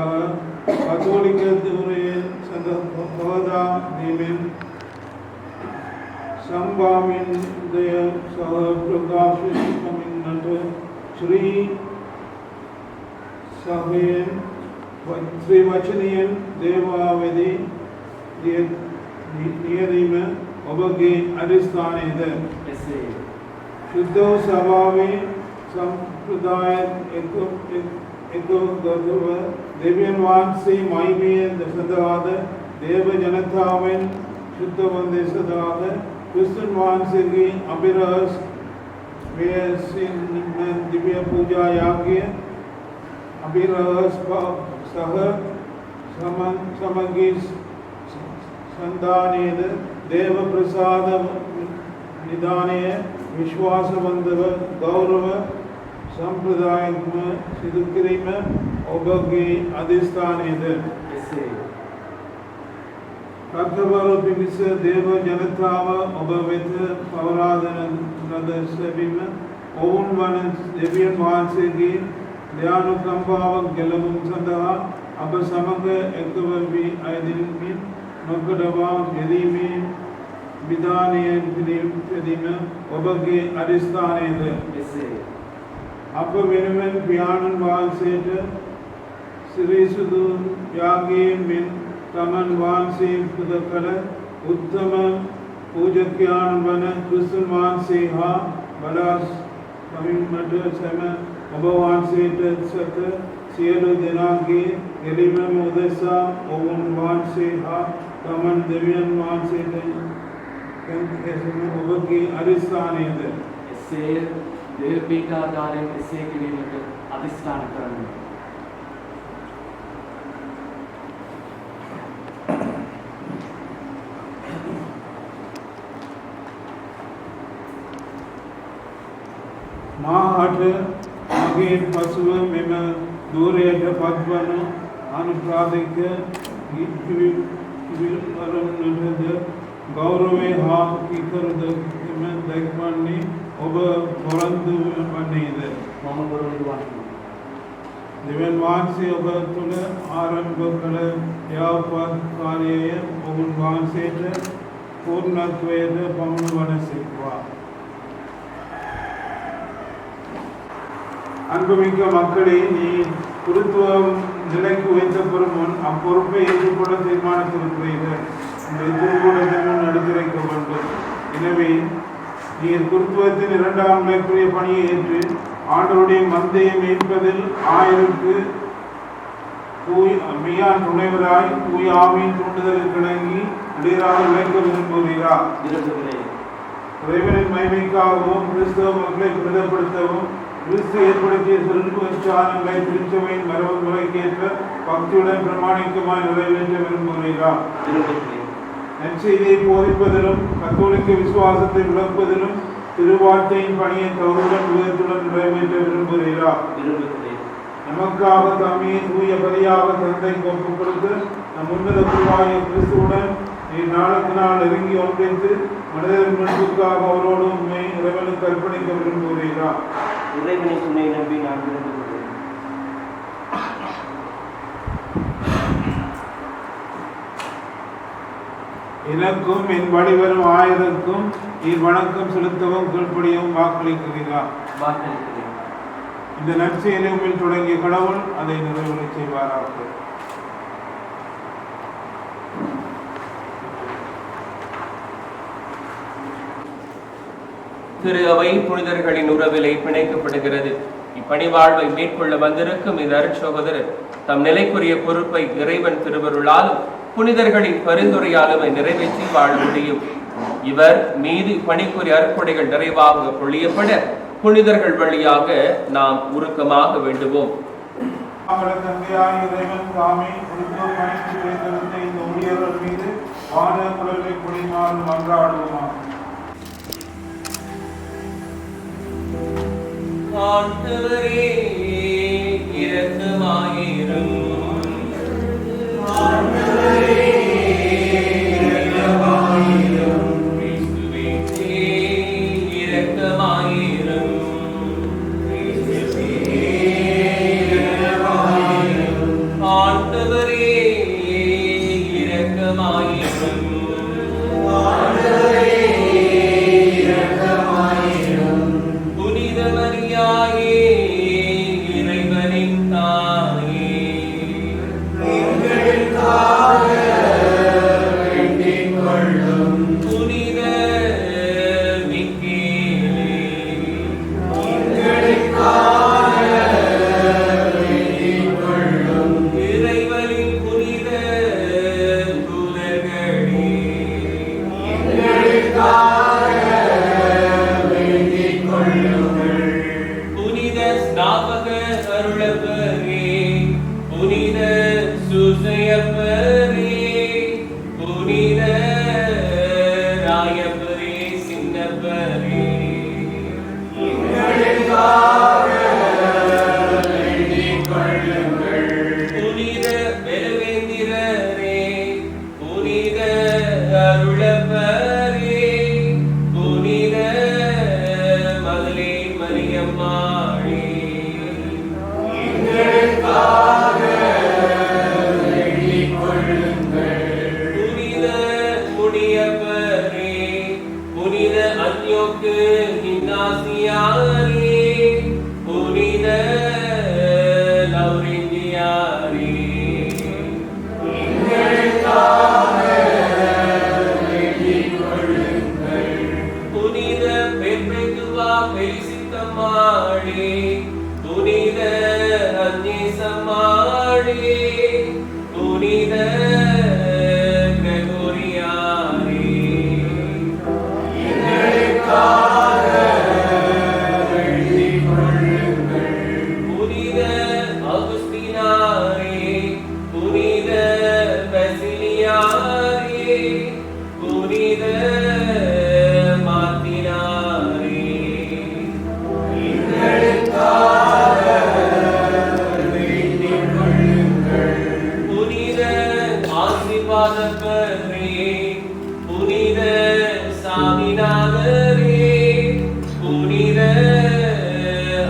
S10: කතෝලික ධර්මයේ සඳහා දීමෙන් සම්භාමින්දය සහ ප්‍රකාශිතමින්නට श्री සහයෙන් ශ්‍රී වචනයෙන් දේවාවේදී නියදීම ඔබගේ අධිස්ථානයද शुद्धो स्वभावे संप्रदाय एकगतव देव्यनवान से महिमेय सदाद देव जनतावन शुद्ध वंदे सदाद क्रिस्तनवान से की अभिरहस वेसिन दिव्य पूजा याज्ञ अभिरहस सह समगी संदानेद देव प्रसाद निदाने विश्वासवंतव गौरव संप्रदाय सिद्धकिरीम ඔබගේ අධිස්ථානයේද කර්තවරු පිණිස දේව ජනතාව ඔබ වෙත පවරාදන ලද සැබීම ඔවුන් වන දෙවියන් වහන්සේගේ දයානුකම්පාවක් ගැලවීම සඳහා අප සමග එකව වී අයදින්මින් නොකඩවා යෙදීමේ විධානයෙන් පිළිපැදීම ඔබගේ අධිස්ථානයේද අප වෙනුවෙන් පියාණන් වහන්සේට සිරිසුදු යාගයෙන් මෙන් තමන් වහන්සේ පුද කළ උත්තම පූජකයන් වන ක්‍රිස්තුන් වහන්සේ හා බලාස් පවිමට සැම ඔබ වහන්සේට සත සියලු දෙනාගේ එළිමම උදෙසා ඔවුන් වහන්සේ හා තමන් දෙවියන් වහන්සේට ඔබගේ අධිස්ථානයේද
S11: එසේ දේව පීඨාධාරයෙන් එසේ කිරීමට අධිෂ්ඨාන කරමු.
S10: මාහට මගේ පසුව මෙම දූරයට පත්වන අනුප්‍රාදික ඉවිල්වරුන්ටද ගෞරවය හා කීකරුද දැක්වන්නේ ඔබ පොරොන්දු වන්නේද?
S11: මම පොරොන්දු වන්නේ.
S10: දෙවියන් වහන්සේ ඔබ තුළ ආරම්භ කළ යාපත් කාර්යය ඔවුන් වහන්සේට පූර්ණත්වයට පමුණු වනසේක්වා. அன்புமிக்க மக்களே, நீ குருத்துவம் நிலைக்கு வைத்தப்படும் முன் அப்பொறுப்பை ஏற்றுக்கொள்ள தீர்மானித்திருக்கிறீர்கள். இந்த திருக்கூடத்தின் முன் எடுத்துரைக்க வேண்டும். எனவே நீர் குருத்துவத்தின் இரண்டாம் நிலைக்குரிய பணியை ஏற்று ஆண்டவருடைய மந்தையை மீட்பதில் ஆயருக்கு மெய்யான் துணைவராய் தூய ஆவியின் தூண்டுதலுக்கு இணங்கி இடையராக விளைக்க விரும்புகிறீரா? இறைவனின் மகிமைக்காகவும் கிறிஸ்தவ மக்களை பிரதப்படுத்தவும் கிறிஸ்து ஏற்படுத்திய சிறப்புச்சாரங்களை திருச்சபையின் மரபு முறைக்கேற்ப பக்தியுடன் பிரமாணிக்கமாய் நிறைவேற்ற விரும்புகிறீரா? நற்செய்தியை போதிப்பதிலும் கத்தோலிக்க விசுவாசத்தை விளக்குவதிலும் திருவார்த்தையின் பணியை தகுதியுடன் விதத்துடன் நிறைவேற்ற விரும்புகிறீரா? நமக்காக தம்மை தூய பலியாக தந்தை ஒப்புக் கொடுத்து நம் உன்னத குருவாகிய கிறிஸ்துவுடன் நீர் நாளுக்கு நாள் நெருங்கி ஒன்றித்து மனிதரின் மீட்புக்காக அவரோடு உண்மை இறைவனுக்கு அர்ப்பணிக்க விரும்புகிறீரா?
S7: இறைவனை துணை நம்பி நான் விரும்புகிறேன்.
S10: எனக்கும் என் வழிவரும் ஆயருக்கும் நீர் வணக்கம் செலுத்தவும் கீழ்ப்படியவும் வாக்களிக்கிறீர்களா?
S11: வாக்களிக்கிறேன்.
S10: இந்த நற்செயலை உம்மில் தொடங்கிய கடவுள் அதை நிறைவேற செய்வாராக.
S3: திரு அவை புனிதர்களின் உறவிலை பிணைக்கப்படுகிறது. இப்பணிவாழ்வை மேற்கொள்ள வந்திருக்கும் இந்த அருட்சகோதரர் தம் நிலைக்குரிய பொறுப்பை இறைவன் திருவருளாலும் புனிதர்களின் பரிந்துரையாலுமே நிறைவேற்றி வாழ முடியும். இவர் மீது பணிக்குரிய அற்புடைகள் நிறைவாக பொழியப்பட புனிதர்கள் வழியாக நாம் உருக்கமாக வேண்டுவோம்.
S10: இறைவன் தாமே இந்த ஊழியர்கள் மீது வான குரலை பொழிமாறு மன்றாடுவோமா.
S3: ஆண்டவரே இரக்கமாயிரும். ஆண்டவரே இரக்கமாயிரும். கிறிஸ்துவே இரக்கமாயிரும். கிறிஸ்துவே இரக்கமாயிரும். ஆண்டவரே இரக்கமாயிரும். ஆண்டவரே இரக்கமாயிரும். புனித மரியாயே இறைவனின் தாயே, எங்களுக்காக வேண்டிக் கொள்ளும். புனித மிக்கேலே, எங்களுக்காக வேண்டிக் கொள்ளும். இறைவனின் புனித தூதர்களே, எங்களுக்காக வேண்டிக் கொள்ளும். புனித ஸ்நாபக அருளப்பரே, புனித சுசையப்பரே, புனித ராயப்பரே, சின்னப்பரே, எங்களுக்காக வேண்டிக் கொள்ளுங்கள். புனித பெருவேந்திரரே, புனித அருளப்பரே, புனித மகளே மரியம்மாளே, எங்களுக்காக வேண்டிக் கொள்ளுங்கள். புனித முடியப்பரே, புனித அன்யோக்கு இன்னாசியாரே, புனித லௌரெஞ்சியாரே, எங்களுக்காக வேண்டிக் கொள்ளுங்கள். புனித பெர்பெத்துவா பெலிசித்தம்மாளே, புனித அன்னேசம்மாளே, புனித கிரகோரியாரே, எங்களுக்காக வேண்டிக் கொள்ளுங்கள். புனித அகுஸ்தீனாரே, புனித பசிலியாரே, புனித மார்த்தினாரே, எங்களுக்காக வேண்டிக் கொள்ளுங்கள். புனித ஆசீர்வாதப்பரே, புனித சாமிநாதரே, புனித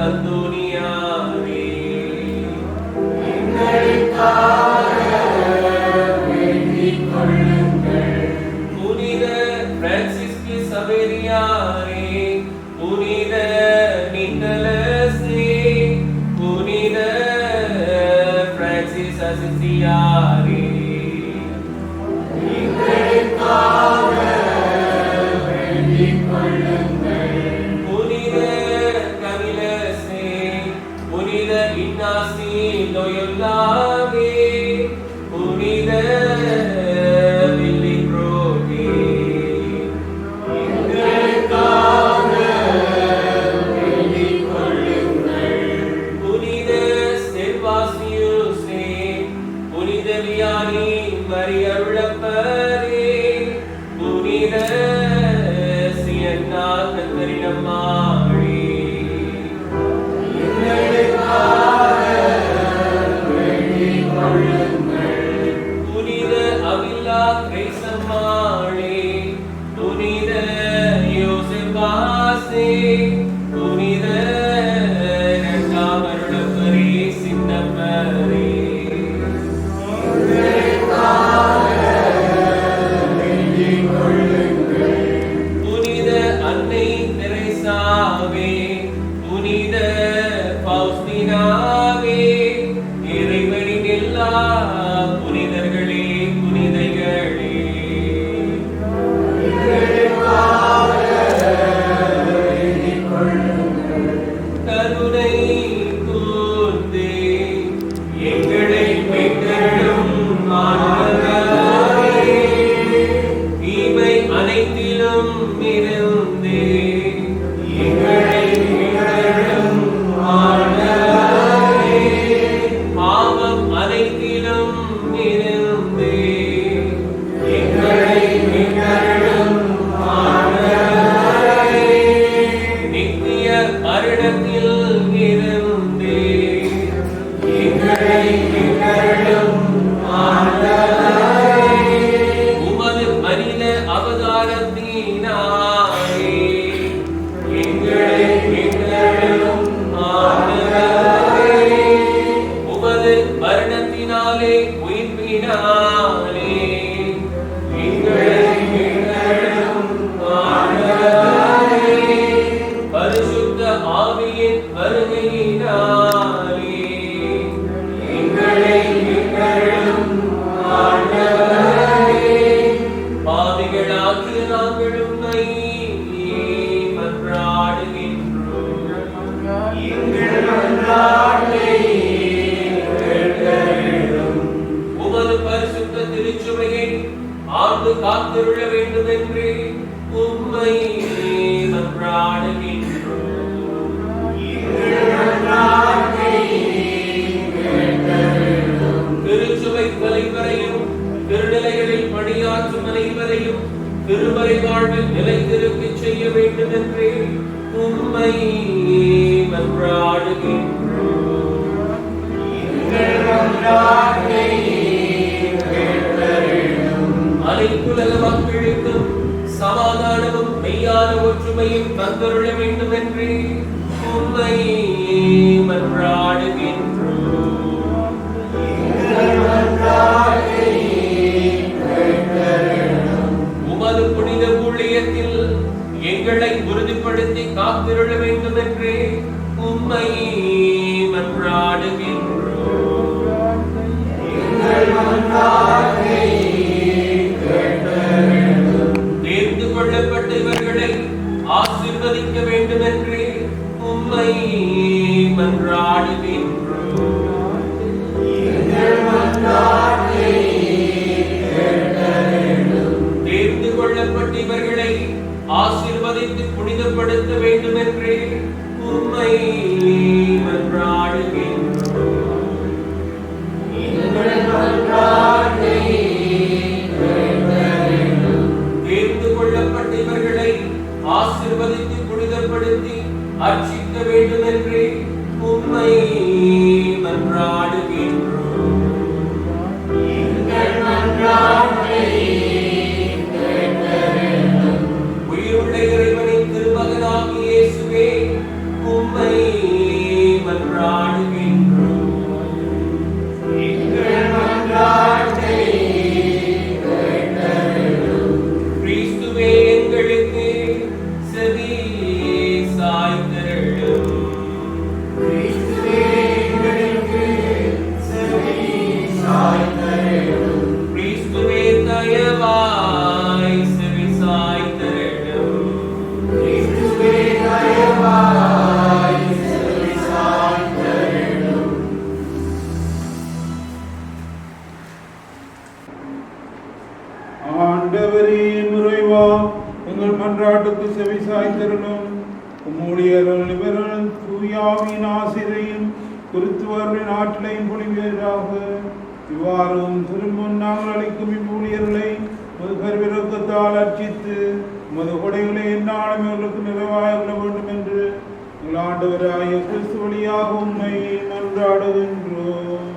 S3: அந்தோனியாரே, எங்களுக்காக வேண்டிக் கொள்ளுங்கள். புனித பிரான்சிஸ்கு சவேரியாரே, புனித நிக்கலஸே, புனித பிரான்சிஸ் அசிசியாரே, எங்களுக்காக வேண்டிக் கொள்ளுங்கள். புனித கமிலஸே, புனித இன்னாசி லோயோலாவே, புனித வில்லிப்ரோகே, எங்களுக்காக வேண்டிக் கொள்ளுங்கள். புனித செல்வாசியுசே, புனித வியானி மரியருளப்பரே, புனித சியன்னா கத்தரினம்மாளே, எங்களுக்காக வேண்டிக் புனித பௌஸ்தினாவே, இறைவனின் எல்லா புனிதர்களே புனிதைகளே, கருணை கூர்ந்தே எங்களை மீட்டெழும் ஆண்டவரே, தீமை அனைத்திலும் இருந்தே எங்களை மீட்டெழும் ஆண்டவரே, பாவம் அனைத்திலும் இருந்தே எங்களை மீட்டெழும் ஆண்டவரே, நித்திய மரணத்தில் இருந்தே எங்களை மீட்டெழும் ஆண்டவரே, உமது மனித அவதாரத்தினாலே எங்களை மீட்டெழும் ஆண்டவரே, உமது மரணத்தினாலே உயிர்ப்பினாலே எங்களை மீட்டெழும் ஆண்டவரே, பரிசுத்த ஆவியின் வருகையினாலே எங்களை மீட்டெழும் ஆண்டவரே, பாவிகளாகிய நாங்கள் உம்மை மன்றாடுகின்றோம். எங்கள் மன்றாட்டை கேட்டருளும். உமது பரிசுத்த திருச்சபையை ஆண்டு காத்திருள வேண்டும் என்று உம்மை மன்றாடுகின்றோம். எங்கள் மன்றாட்டை கேட்டருளும். திருச்சபை தலைவரையும் திருநிலைகளில் பணியாற்றும் அனைவரையும் திருமறை வாழ்வில் நிலைத்திருக்கச் செய்ய வேண்டும் என்று உம்மை மன்றாடுகின்றோம். எங்கள் மன்றாட்டை கேட்டருளும். அனைத்துலக மக்களுக்கும் சமாதானமும் மெய்யான ஒற்றுமையும் தந்தருள வேண்டும் என்று உம்மை மன்றாடுகின்றோம். உமது புனித ஊழியத்தில் எங்களை உறுதிப்படுத்தி காத்திருள வேண்டும் என்று உம்மை மன்றாடுகின்றோம். தேர்ந்து கொள்ளப்பட்ட இவர்களை ஆசீர்வதிக்க வேண்டும் என்று உம்மை மன்றாடுகின்றோம். தேர்ந்து கொள்ளப்பட்ட இவர்களை ஆசீர்வதித்து புனிதப்படுத்த வேண்டும் என்று உம்மை மன்றாடுகின்றோம். தேர்ந்து கொள்ளப்பட்ட இவர்களை ஆசீர்வதித்து புனிதப்படுத்தி அர்ச்சிக்க வேண்டும் என்று உம்மை மன்றாடுகின்றோம். உயிருள்ள இறைவனின் திருமகனாகிய இயேசுவே, உம்மை மன்றாடுகின்றோம். கிறிஸ்துவே, எங்களுக்கு செவி சாய்ந்தருளும். கிறிஸ்துவே, தயவாய் செவி சாய்ந்தருளும்.
S10: ஆண்டவரே இறைவா, எங்கள் மன்றாட்டுக்கு செவி சாய்த்தருளும். உம்முடையர்கள் இவர்கள் தூயாவின் ஆசிரையும் குருத்துவர்களின் ஆற்றலையும் பொழிவீராக. இவ்வாறும் திரும்பும் நாங்கள் அளிக்கும் இவ்வூழியர்களை உமது கருவிரக்கத்தால் அர்ச்சித்து உமது கொடைகளை எந்நாளும் இவர்களுக்கு நிறைவாக வேண்டும் என்று எங்கள் ஆண்டவராகிய கிறிஸ்து வழியாக உம்மை மன்றாடுகின்றோம்.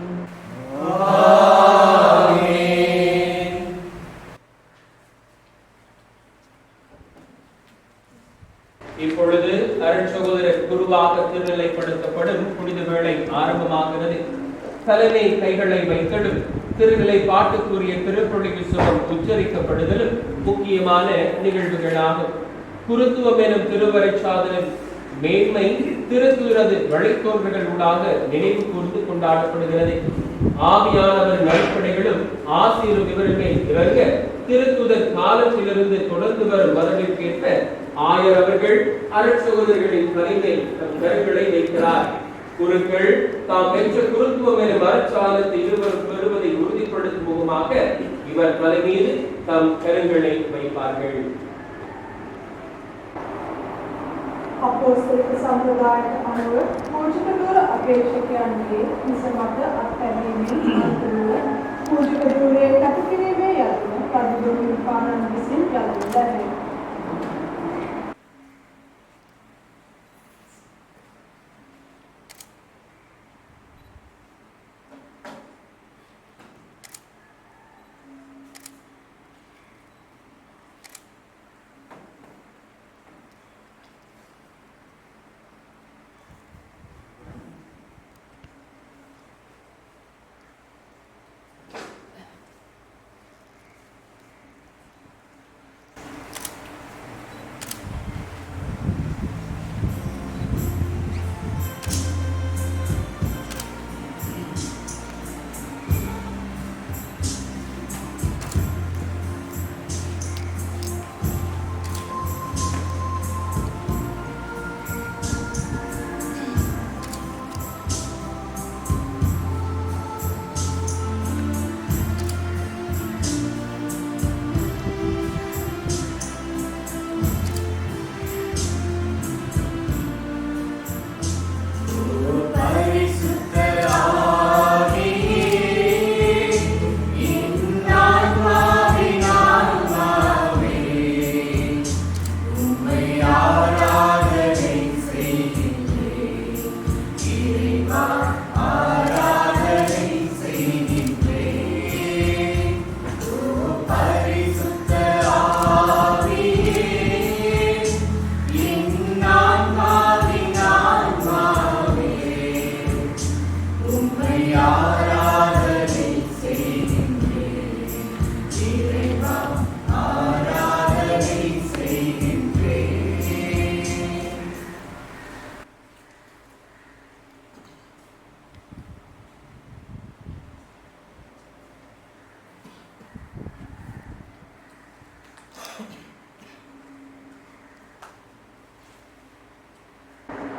S3: இப்பொழுது அருட்சகோதரர் குருவாக திருநிலைப்படுத்தப்படும் புனித வேளை ஆரம்பமாகிறது. தலைமை கைகளை வைத்தலும் திருநிலை பாட்டுக்குரிய திருப்பொழிவு சுகம் உச்சரிக்கப்படுதலும் முக்கியமான நிகழ்வுகளாகும். குருத்துவம் எனும் திருவரை சாதனம் மேன்மை திருத்துறது வழித்தோன்றல்கள் ஊடாக நினைவு கூர்ந்து கொண்டாடப்படுகிறது. ஆவியானவர் நடைப்படைகளும் ஆசிரியர் விவரங்கள் இறங்க திருத்துதர் காலத்திலிருந்து தொடர்ந்து வரும் மரபிற்கேற்ப ஆயர் அவர்கள் அருட்சகோதரர்களின் தலைமை தம் கருங்களை வைக்கிறார். குருக்கள் தாம் பெற்ற குருத்துவம் என மரச்சாலத்தை இருவரும் பெறுவதை உறுதிப்படுத்தும் முகமாக இவர் தலைமீது தம் கருங்களை வைப்பார்கள்.
S4: අපෝස්තලික සම්ප්‍රදායට අනුව පූජක ධූර අපේක්ෂකයන්ගේ හිස මත අත්හැරීමෙන් අනතුරුව පූජක ධූරයේ කැප කිරීමේ යතුම රජුගේ නිර්පාණන් විසින් යතුම දැනේ.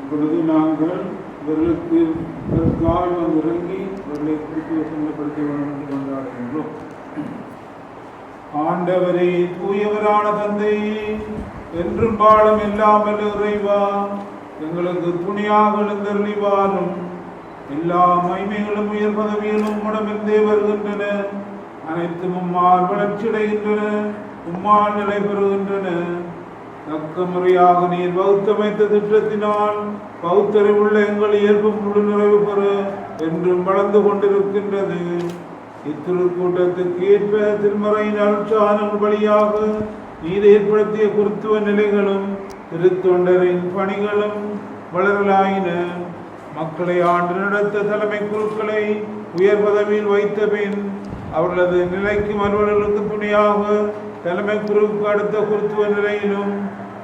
S10: இப்பொழுது நாங்கள் இவர்களுக்கு வந்து இறங்கி இவர்களை குறித்து வசனப்படுத்த வேண்டும் என்று கொண்டாடுகின்றோம். ஆண்டவரே, தூயவரான தந்தை, என்றும் பாடும் இல்லாமல் இறைவா, எங்களுக்கு துணியாக எழுந்தருளிவாரும். எல்லா மைமைகளும் உயர் பதவிகளும் உடமிருந்தே வருகின்றன. அனைத்தும் உம்மால் வளர்ச்சியடைகின்றன, உம்மால் நிலை பெறுகின்றன. தக்க முறையாக நீர் வகுத்தமைத்த திட்டத்தினால் பௌத்தறிவுள்ள எங்கள் இயல்பு முழு நிறைவு பெற என்றும் வளர்ந்து கொண்டிருக்கின்றது. இத்திருக்கூட்டத்துக்கு ஏற்ப திருமறையின் அருட்சாதனங்கள் வழியாக நீர் ஏற்படுத்திய குருத்துவ நிலைகளும் திருத்தொண்டரின் பணிகளும் வளரலாயின. மக்களை ஆண்டு நடத்த தலைமை குருக்களை உயர் பதவியில் வைத்த பின் அவர்களது நிலைக்கும் அலுவலர்களுக்கு துணையாக தலைமை குருவுக்கு அடுத்த குருத்துவ நிலையிலும்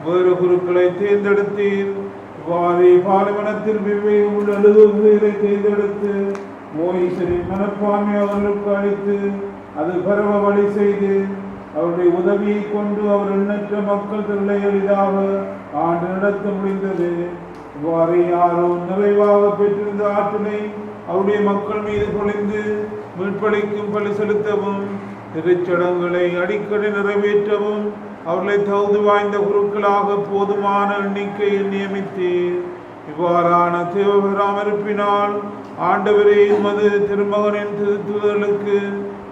S10: வேறு குருக்களை தேர்ந்தெடுத்தீர். பாலைவனத்தில் விவேகம் உள்ள எழுதுவதை தேர்ந்தெடுத்து மோயிசரின் மனப்பான்மை அவர்களுக்கு அளித்து அது பரவ வழி செய்து அவருடைய உதவியை கொண்டு அவர் எண்ணற்ற மக்கள் திரளை எளிதாக ஆண்டு நடத்த முடிந்தது. இவ்வாறு யாரோ நிறைவாக பெற்றிருந்த ஆற்றலை அவருடைய மக்கள் மீது பொழிந்து மீட்பளிக்கும் பலி செலுத்தவும் திருச்சடங்குகளை அடிக்கடி நிறைவேற்றவும் அவர்களை தகுதி வாய்ந்த குருக்களாக போதுமான எண்ணிக்கையில் நியமித்தீர். இவ்வாறான தேவபராமரிப்பினால் ஆண்டவரே, உமது திருமகனின் திருத்துதலுக்கு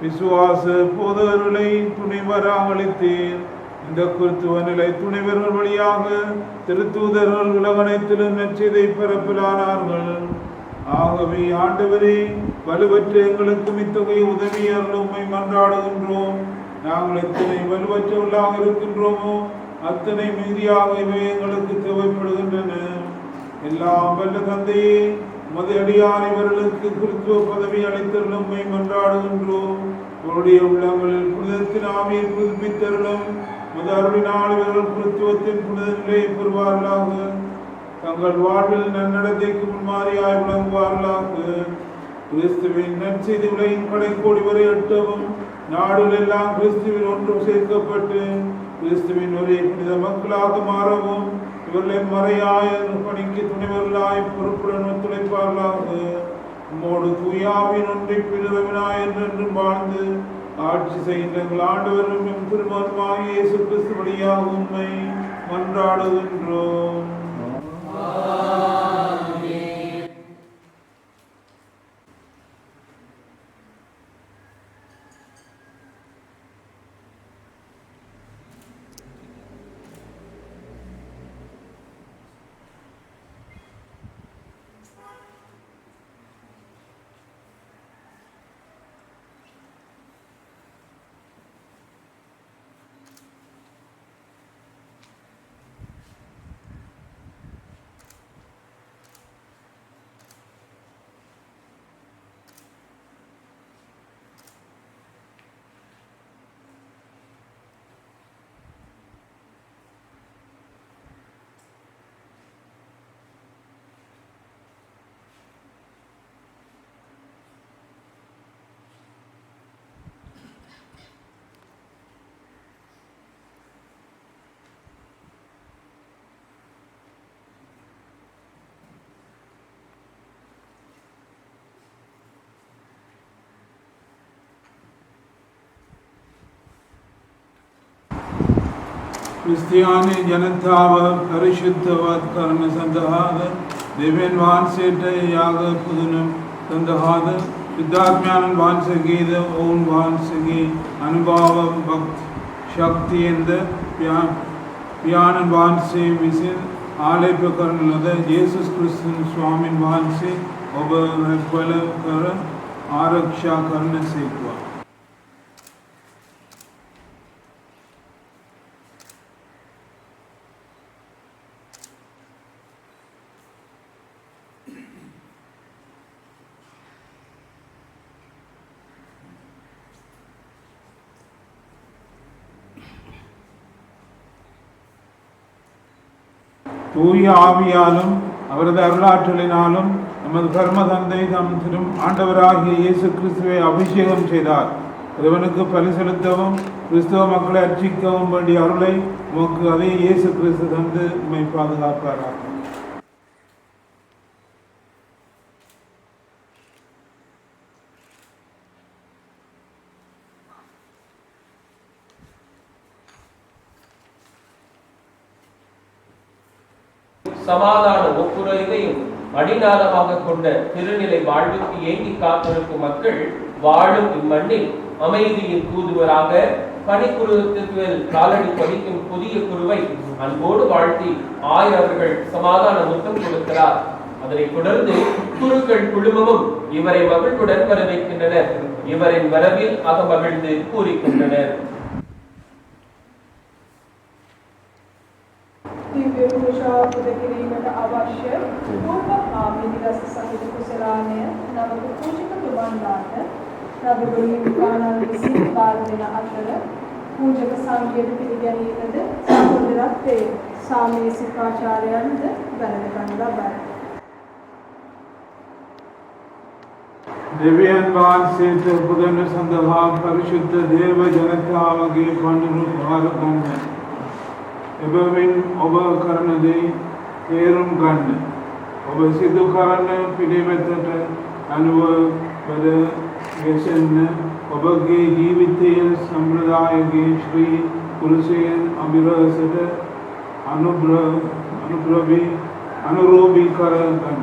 S10: விசுவாச போதகர்களை துணைவராக அளித்தீர். இந்த குருத்துவ நிலை துணைவர்கள் வழியாக திருத்தூதர்கள் உலகனைத்திலும் நற்செய்தியை பரப்பலானார்கள். ஆகவே ஆண்டவரே, வலுவற்ற எங்களுக்கு இத்தகைய உதவியாளர்கள் உம்மை மன்றாடுகின்றோம். நாங்கள் எத்தனை வலுவற்றவர்களாக இருக்கின்றோமோ அத்தனை மீதியாக இவை எங்களுக்கு தேவைப்படுகின்றன. எல்லாம் வல்ல தந்தையே, உமது அடியார் இவர்களுக்கு கிறிஸ்துவ பதவி அளித்தருளும் உம்மை மன்றாடுகின்றோம். உங்களுடைய உள்ளங்களில் புனிதத்தின் ஆவியை புதுப்பித்தருளும். உமது அருளினால் இவர்கள் கிறிஸ்துவத்தின் புனித நிலையை பெறுவார்களாக. தங்கள் வாழ்வில் நன்னடத்தைக்கு முன்மாதிரியாய் விளங்குவார்களாக. கிறிஸ்துவின் நற்செய்தி உலகின் கடைக்கோடி வரை எட்டவும் நாடுகள் எல்லாம் கிறிஸ்துவில் ஒன்று சேர்க்கப்பட்டு கிறிஸ்துவின் ஒரே புனித மக்களாக மாறவும் இவர்களை மறையாய பணிக்கு துணைவர்களாய் பொறுப்புடன் ஒத்துழைப்பார்களாக. உம்மோடு தூயாவின் ஒன்றை பிறவினாய் என்றென்றும் வாழ்ந்து ஆட்சி செய்கின்ற எங்கள் ஆண்டவரும் திருமணமாக இயேசு கிறிஸ்து வழியாக உண்மை மன்றாடுகின்றோம். क्रिस्तियानी जनताव परिशुद्धवाद करण संदहाद देवेन वांसेट याग पुदुनम संदहाद शुद्धात्म्यान वांसे गीत ओन वांसे गी अनुभव भक्त शक्ति एंद प्यान वांसे विसिन आलेप करण लद येसुस क्रिस्तन स्वामी वांसे ob पल कर आरक्षा करण सेकवा. தூய ஆவியாலும் அவரது அருளாற்றலினாலும் நமது கர்ம தந்தை தம் திரும் ஆண்டவராகிய இயேசு கிறிஸ்துவை அபிஷேகம் செய்தார். இறைவனுக்கு பலி செலுத்தவும் கிறிஸ்துவ மக்களை அர்ச்சிக்கவும் வேண்டிய அருளை உமக்கு அதே இயேசு கிறிஸ்து தந்து உம்மை பாதுகாப்பாராக.
S3: சமாதான ஒப்புரவையும் அடிநாதமாக கொண்ட திருநிலை வாழ்வுக்கு ஏங்கி காத்திருக்கும் மக்கள் வாழும் இம்மண்ணில் அமைதியின் தூதுவராக பணிக்குழுத்துக்கு காலடி பதிக்கும் புதிய குருவை அன்போடு வாழ்த்தி அவர்கள் சமாதான முத்தம் கொடுக்கிறார். அதனை தொடர்ந்து குருக்கள் குழுமமும் இவரை மகிழ்வுடன் வரவேற்கின்றனர். இவரின் வரவில் அகமகிழ்ந்து கூறிக்கின்றனர்.
S4: दिव्य पूजा पुदकिरीमට අවශ්‍ය රූප හා මිනිරස සහිත කුසලානය නවක පූජක තුමන්ලාට රබුරුලි විකාණන් විසින් බාර දෙන අතර පූජක සංකේත පිළිගැනීමද සහෝදරත්වයේ සාමයේ සිකාචාර්යයන්ද දැනගන්න ලබයි.
S10: දෙවියන් වහන්සේට පුදන සඳහා පරිශුද්ධ දේව ජනතාවගේ පඬුරු භාර ගන්න. එබැවින් ඔබ කරන දේ තේරුම් ගන්න. ඔබ සිදු කරන පිළිවෙතට අනුව වැඩ ගැසෙන්න. ඔබගේ ජීවිතයේ සම්ප්‍රදායගේ ශ්‍රී පුරුෂයන් අභිරහසට අනුරෝපී කර ගන්න.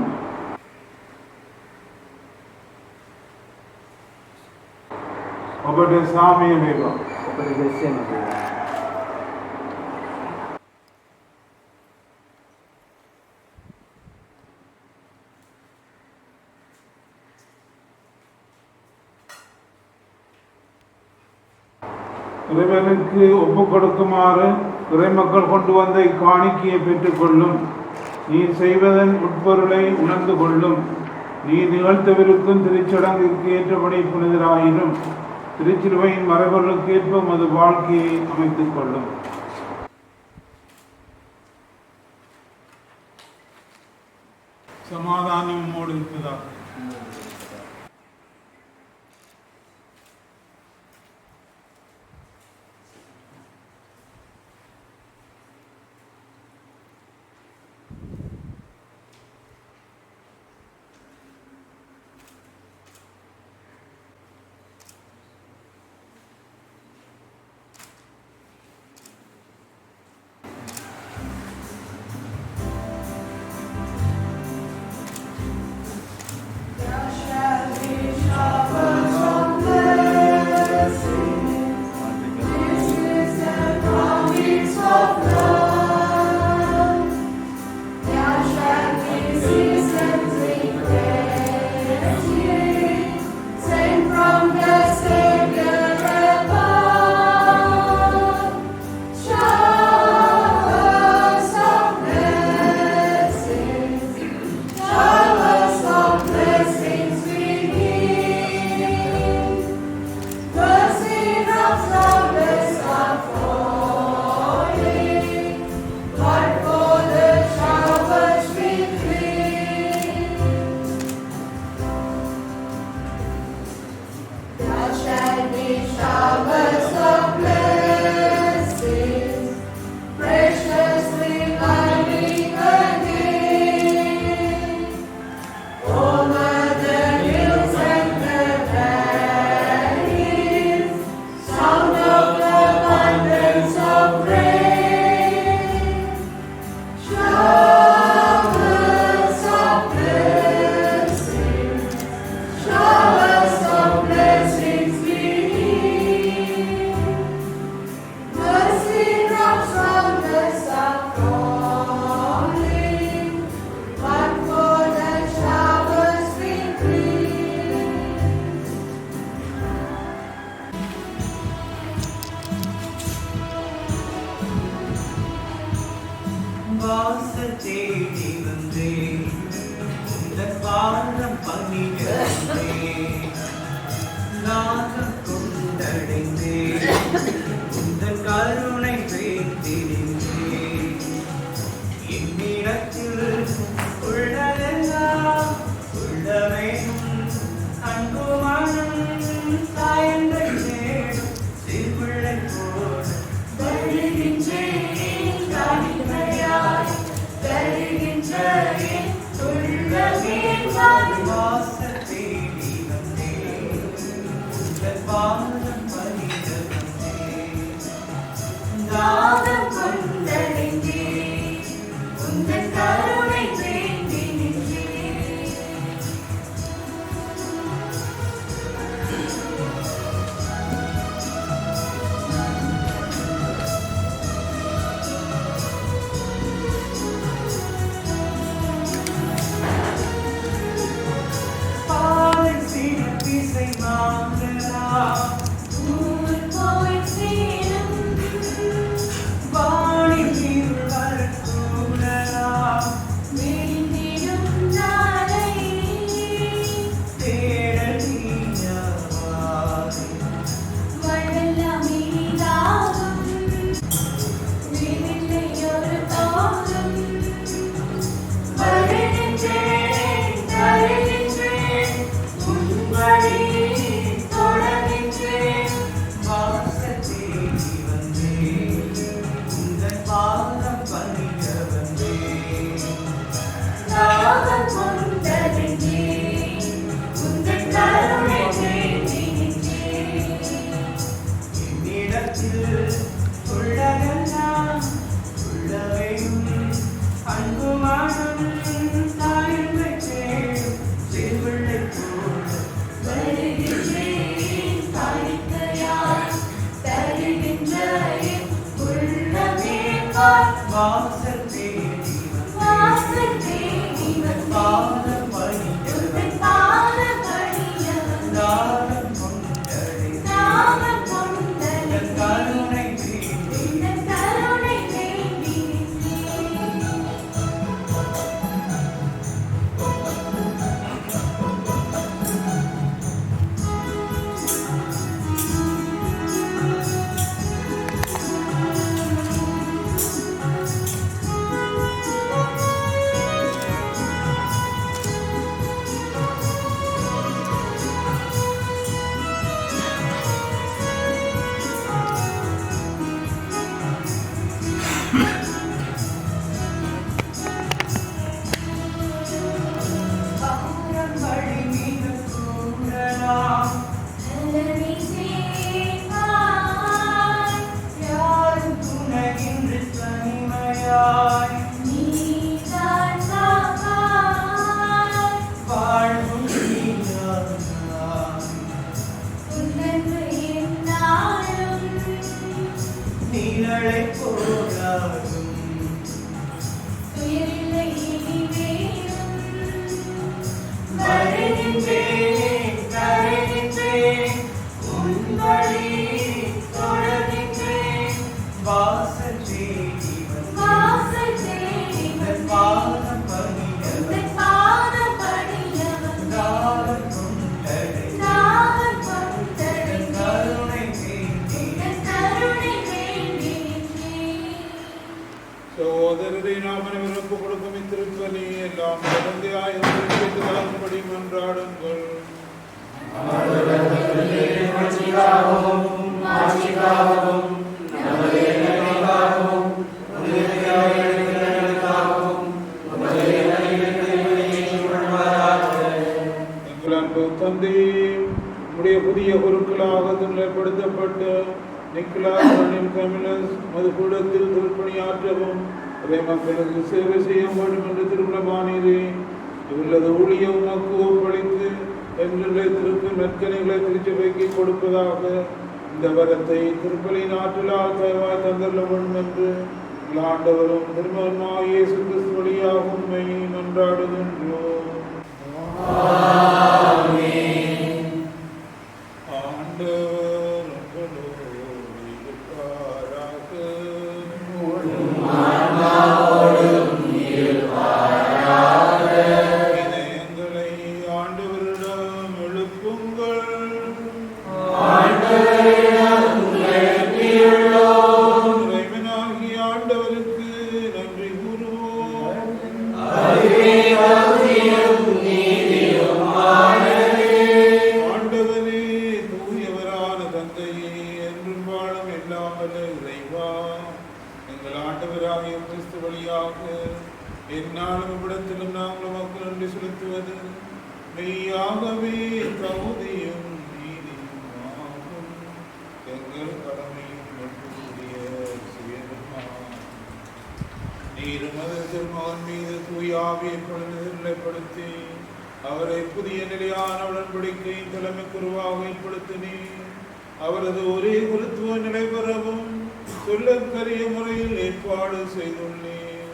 S10: ඔබට සාමය වේවා.
S8: ඔබට ගැසෙන්න වේවා.
S10: இறைவனுக்கு ஒப்பு கொடுக்குமாறு இறைமக்கள் கொண்டு வந்த இக்காணிக்கையை பெற்றுக்கொள்ளும். நீ செய்வதன் உட்பொருளை உணர்ந்து கொள்ளும். நீ நிகழ்த்தவிருக்கும் திருச்சடங்குக்கு ஏற்றபடி புனிதராயினும் திருச்சிலுவையின் மரபொருளுக்கேற்ப மது வாழ்க்கையை அமைத்துக் கொள்ளும். சமாதானம் உம்மோடு இருப்பதாக.
S1: வாசல் தேடி வந்தேன், உந்தன் பாதம் பணிய வந்தேன். நாகம் கொண்டடைந்தேன், உந்தன் கருணை வேண்டினேன். என்னிடத்தில் உள்ளதெல்லாம் உள்ளவேனும் அன்புமானும் தாயங்கள் தேடும் சிறுபிள்ளை போல் வருகின்றேன் காணிக்கையாய், வருகின்றேன் உள்ளமே வாசல் தேடி வந்தேன், உங்கள் பாதம் பணிய வந்தேன். தாகம் கொண்டடைந்தேன், உங்கள் கருணை வேண்டி நின்றேன். பாலை சிறப்பிசை மாங்கலாம், ஊர் போய் சேரும் வானில் இருள் வரக்கூடலாம். விழிந்திடும் நாளை தேடல் நீயாவாய், வள்ளலாம் இனிதாகும் விழிலை ஒரு போதும். வருகின்றேன் தருகின்றேன் உன்படி தொடர்கின்றேன். வாசல் தேடி வந்தேன், உங்கள் பாதம் பணிய வந்தேன். தாகம் கொண்டடைந்தேன், உங்கள் கருணை வேண்டி நின்றேன். என்னிடத்தில் உள்ளதெல்லாம் உள்ளவையும் அன்புமானும் தாயன்மை தேடும் சிறுபிள்ளை போல் வருகின்றேன் காணிக்கையாய், தருகின்றேன் உள்ளமே பார். வாசல் தேடி வாசல் தேடி பாதம் பணிய பாதம் பணிய தாகம் கொண்டடை கருணை வேண்டி கருணை வேண்டி.
S10: ஜாக்கிரதையாய் படி மன்றாடுங்கள். எங்கள் அன்பு தந்தையே, உடைய புதிய பொருட்களாக நிலைப்படுத்தப்பட்ட நிக்கலாஸ் கமிலஸ் மதுக்கூடத்தில் திருப்பணியாற்றவும் மக்களுக்கு சேவை செய்ய வேண்டும் என்று திருமணமானீரே. இவர்களது ஊழியம் உமக்கு ஒப்படைத்து என்றுள்ள திருக்கு நற்கனைகளை திருச்சபைக்கு கொடுப்பதாக இந்த வரத்தை திருப்பலியின் ஆற்றலால் தயவாய் தந்தள்ள வேண்டும் என்று ஆண்டவரும் திருமணமாய் இயேசு கிறிஸ்து வழியாக உண்மை மன்றாடுகின்றோம். அவரை புதிய நிலையான உடன்படிக்கையின் தலைமைக்குருவாக ஏற்படுத்தினீர். அவரது ஒரே குருத்துவ நிலை பெறவும் சொல்லற்கரிய முறையில் ஏற்பாடு செய்துள்ளேன்.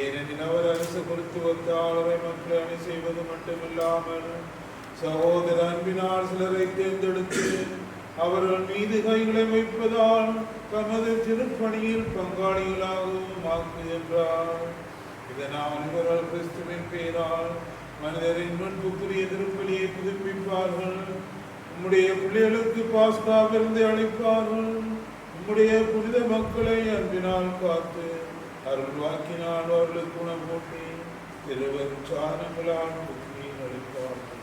S10: ஏனெனில் அவர் அரசு குருத்துவத்தால் மக்களை அணி செய்வது மட்டுமில்லாமல் சகோதர அன்பினால் சிலரை தேர்ந்தெடுத்து அவர்கள் மீது கைகளை வைப்பதால் தமது திருப்பணியில் பங்காளிகளாகவும் ஆக்குகின்றார். இதனால் இவர்கள் கிறிஸ்துவின் பெயரால் மனிதரின் முன்புக்குரிய திருப்பலியை புதுப்பிப்பார்கள். உம்முடைய பிள்ளைகளுக்கு பாஸ்கா விருந்து அளிப்பார்கள். உம்முடைய புனித மக்களை அன்பினால் காத்து அருள் வாக்கினால் அவர்களுக்கு குணம் போட்டி திருவருட்சாதனங்களால் புத்தி அளிப்பார்கள்.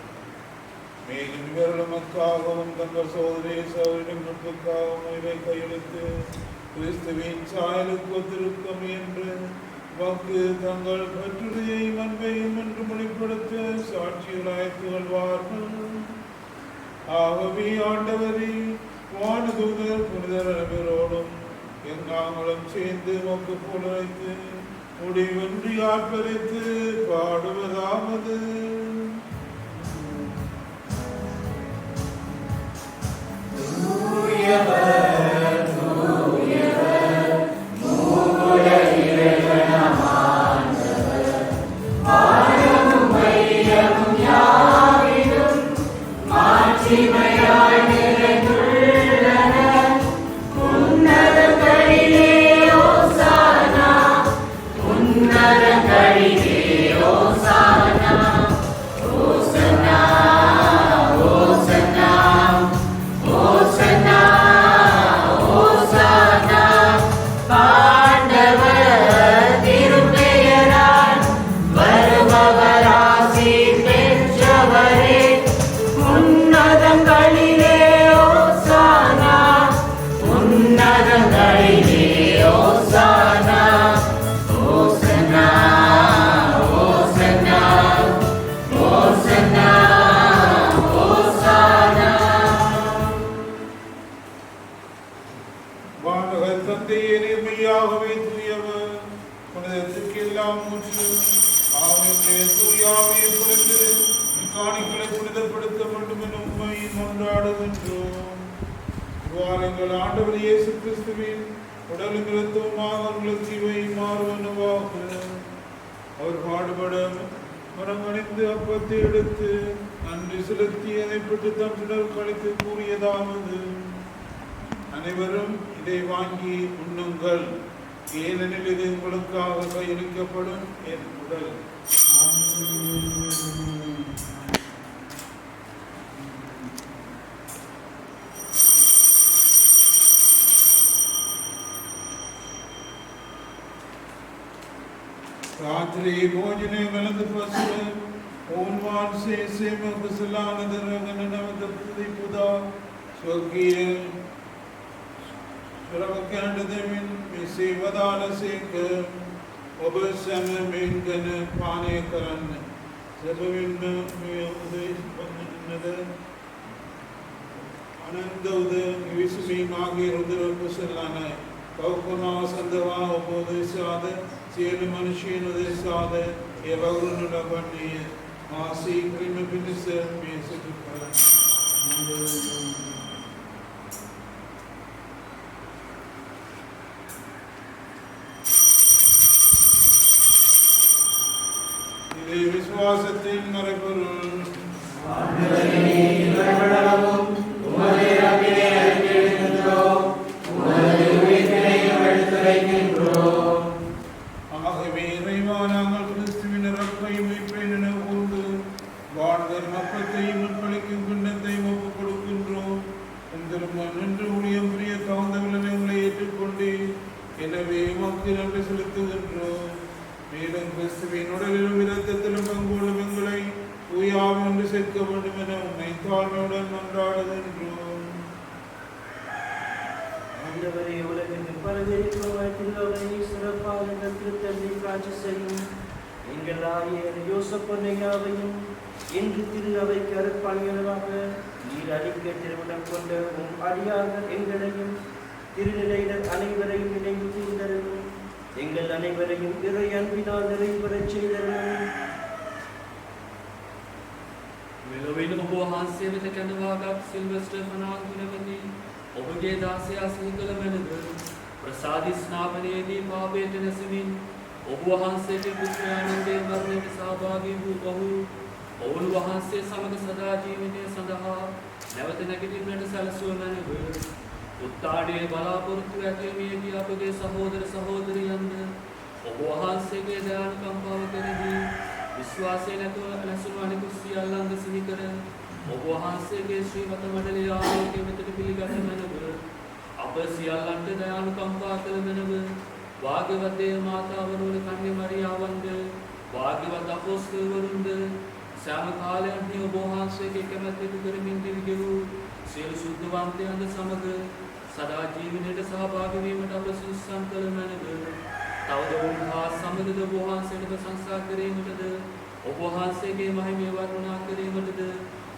S10: மேலும் இவர்கள் மக்காகவும் தங்கள் சோதனை சோதரின் முன்புக்காகவும் இவை கையெழுத்து கிறிஸ்துவின் சாயலுக்கு ஒத்திருக்கும் என்று வாக்கு தங்கள் கட்டுரையை அன்பையும் என்று மொழிப்படுத்த சாட்சிகளாய் திகழ்வார்கள். ஆகவே ஆண்டவரே, வானதூதர் புனிதர் அனைவரோடும் எங்காங்களும் சேர்ந்து மக்கு புலரைத்து முடிவின்றி ஆர்ப்பரித்து பாடுவதாவது. ஆண்டவர் இயேசு கிறிஸ்துவின் உடலும் இரத்தமுமாக அவர்களுக்கு இவை மாறுவனவாக. அவர் பாடுபட மரமணிந்து அப்பத்தை எடுத்து நன்றி செலுத்தி அதை பற்றி தம் சுடர் கழித்து கூறியதாவது: அனைவரும் இதை வாங்கி உண்ணுங்கள், ஏனெனில் இது உங்களுக்காக கையளிக்கப்படும் என் உடல். मात्रे भोजने गलत पसुर ओनवान से मगसलान दरगन नवत पुदा स्वकीय श्रवकांड देमिन में सेवदान सेक अब सम में गन पाने करन सबविन में उदेश बंदनद आनंद उद विस्मी मागे रुद्र कुशलान कौकुना संदवा उपदेशाद सेल मनुष्यन देशाद ये बगरुन लबनी मासी क्रीम पिनिस में सुखकर ये विश्वासத்தின் மறைபொருள் ஆண்டவரே இவர்களவும் உமது அன்பினை அறிந்திருக்கின்றோம் உமது உயிர்ப்பினையும் எடுத்துரைக்கின்றோம் ஆகவே இறைவா நாங்கள் கிறிஸ்துவின் இறப்பையும் மீட்பையும் நினைவுகூர்ந்து வாழ்தல் மப்பத்தையும் முற்பளிக்கும் பின்னத்தையும் ஒப்புக் கொடுக்கின்றோம் திருமணம் நின்று ஊழியம் புரிய தகுந்த விளைவுகளை ஏற்றுக்கொண்டு எனவே உமக்கு நன்றி செலுத்துகின்றோம் மேலும் கிறிஸ்துவின் உடலிலும் இரத்தத்திலும் பங்கோடும் எங்களை தூயாவி ஒன்று சேர்க்க வேண்டும் என உண்மை தாழ்மையுடன் மன்றாடுகின்றோம்.
S8: ஆண்டவரே, உலகிற்கு பரவிருப்பவரை சிறப்பாக கற்றுத்தந்தை காட்சி செய்யும் எங்கள் ஆயர் யோசப்பொன்னையாவையும் இன்று திருநவைக்கு அருட்பாளிகளாக நீர் அளிக்க திருவிழம் கொண்ட உம் அடியார்கள் எங்களையும் திருநிலையினர் அனைவரையும் நினைவு கூர்ந்தருளும். எங்கள் அனைவரையும் இறை அன்பினால் நிறைவுறச் செய்தருளும்.
S11: මෙලොවින් ඔබ වහන්සේ වෙත කැඳවාගත් සිල්වස්ටර් ෆර්නාන්ඩෝනවනි ඔබගේ දාසයා සිහි කළ මැනව ප්‍රසාදි ස්නාපනයේදී පාපයට නැසෙමින් ඔබ වහන්සේගේ පුත්‍රයාණන්ගේ මරණයට සහභාගී වූ ඔහු ඔවුන් වහන්සේ සමග සදා ජීවිතය සඳහා නැවත නැගිටින්නට සැලසුව මැනව උත්තාඩයේ බලාපොරොත්තු ඇතිවීමේදී අපගේ සහෝදර සහෝදරියන්ද ඔබ වහන්සේගේ දයානුකම්පාව කෙරෙහි විශ්වාසය නැතුව නැසුණු අනිකුත් සියල්ලන්ද සිහි කර ඔබ වහන්සේගේ ශ්‍රීමත මඩලයේ ආලෝකය වෙතට පිළිගත මැනව අප සියල්ලන්ට දයානුකම්පා කළ මැනව වාග්යවත් දේව මාතාවරුන් කන්‍ය මරියාවන්ද වාග්යවත් අපොස්තලවරුන්ද සෑම කාලයන්හි ඔබ වහන්සේගේ කැමැත්ත ඉටු කරමින් දිවිගෙවූ සියලු සුද්ධවන්තයන්ද සමග සදා ජීවනයට සහභාගී වීමට අප සුසම් කළ මැනව තවද උන්හා සමගද ඔබ වහන්සේට ප්‍රශංසා කිරීමටද ඔබ වහන්සේගේ මහිමය වර්ණනා කිරීමටද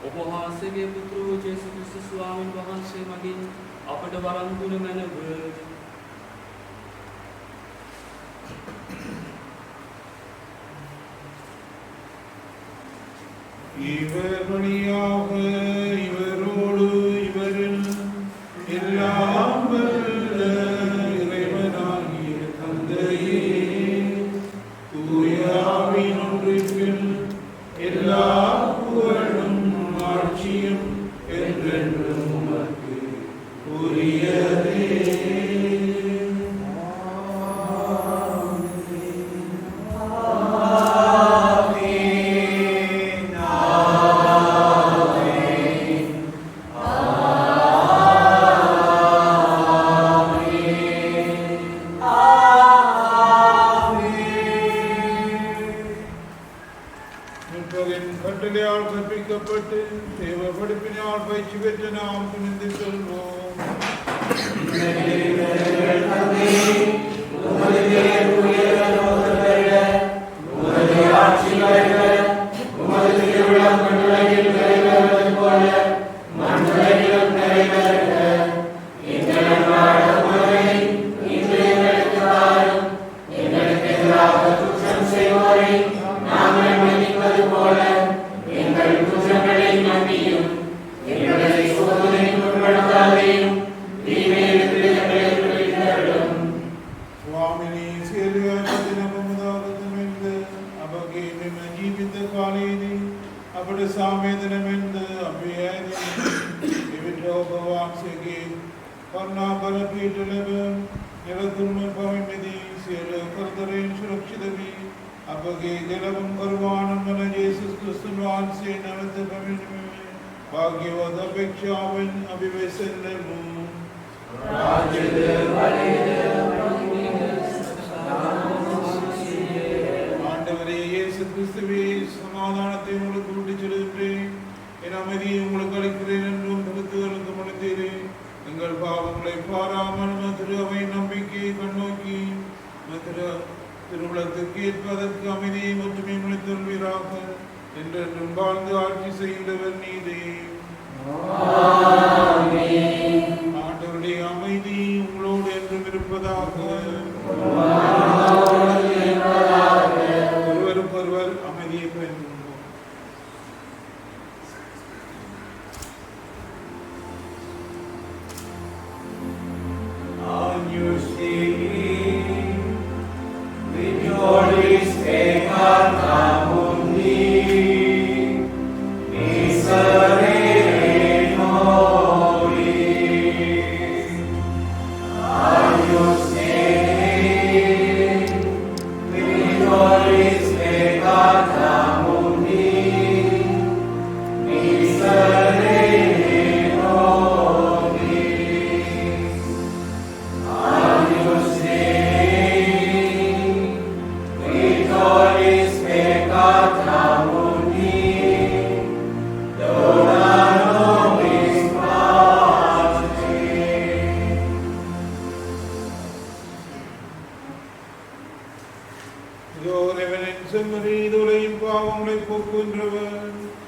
S11: ඔබ වහන්සේගේ පුත්‍ර වූ ජේසුස් ක්‍රිස්තුස් ස්වාමීන් වහන්සේ මගින් අපට වරම් දුන මැනව.
S10: இவர் வழியாக இவரோடு இவரில் எல்லாம் வல்ல இறைவனாகிய தந்தையே தூய ஆவியின் ஒன்றிப்பில் எல்லா புகழும் ஆட்சியும் என்றென்றும் உமக்கு உரியதே. கட்டளையால் கற்பிக்கப்பட்டு தேவ படிப்பினால் பயிற்சி பெற்ற நாம் துணிந்து செல்வோம். சமாதானத்தை உங்களுக்கு விட்டுச் செல்கின்றேன். என் அமைதியை உங்களுக்கு அளிக்கிறேன் என்றும் திருத்துகளுக்கு மனிதரே எங்கள் பாவங்களை பாராமல் திரு அவை நம்பிக்கையை கண்ணோக்கி திரு திருவுளத்திற்கு ஏற்பதற்கு அமைதியை ஒற்றுமை மொழித்தொள்வீராக என்றென்றும் வாழ்ந்து ஆட்சி செய்கின்றவர் நீரே. ஆண்டவருடைய அமைதி உங்களோடு என்றும் இருப்பதாக. ஒருவருக்கொருவர் அமைதியை பெறுவோம். செம்மறியின் பாவங்களை போக்குகின்றவர்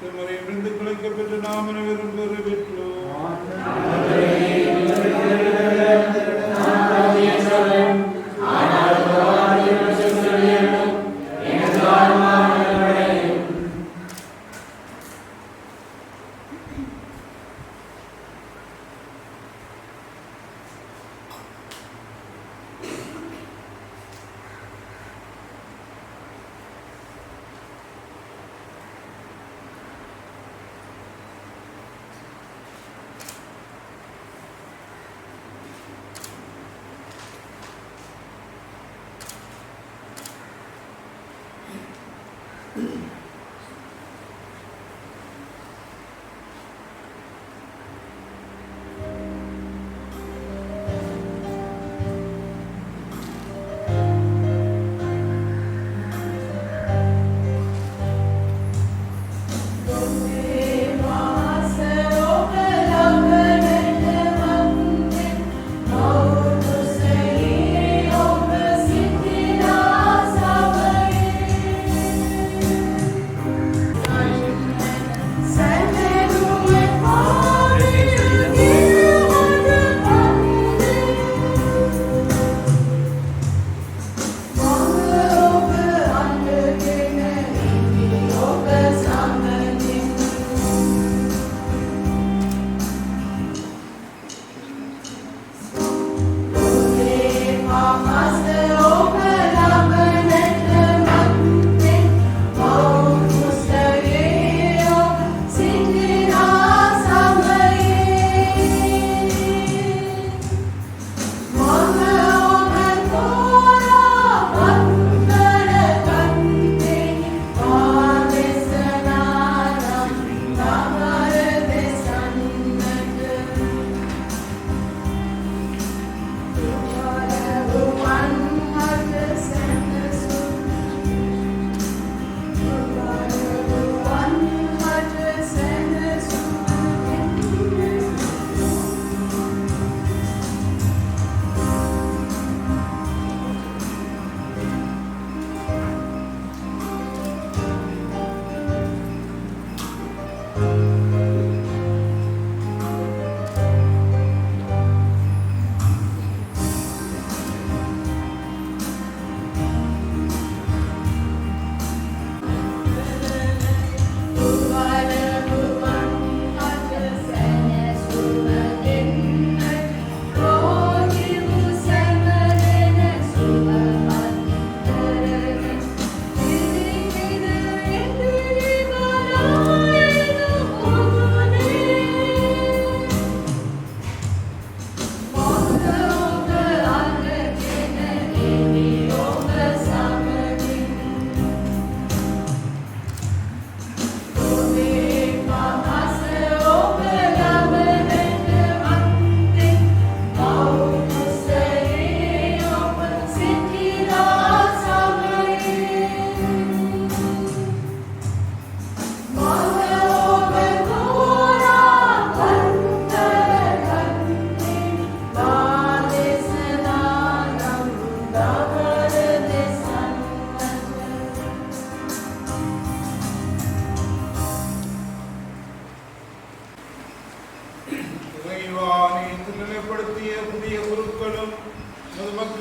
S10: செம்மறியிலிருந்து குலைக்கப்பட்டு நாம் அனைவரும் பெறு பெற்றோம்.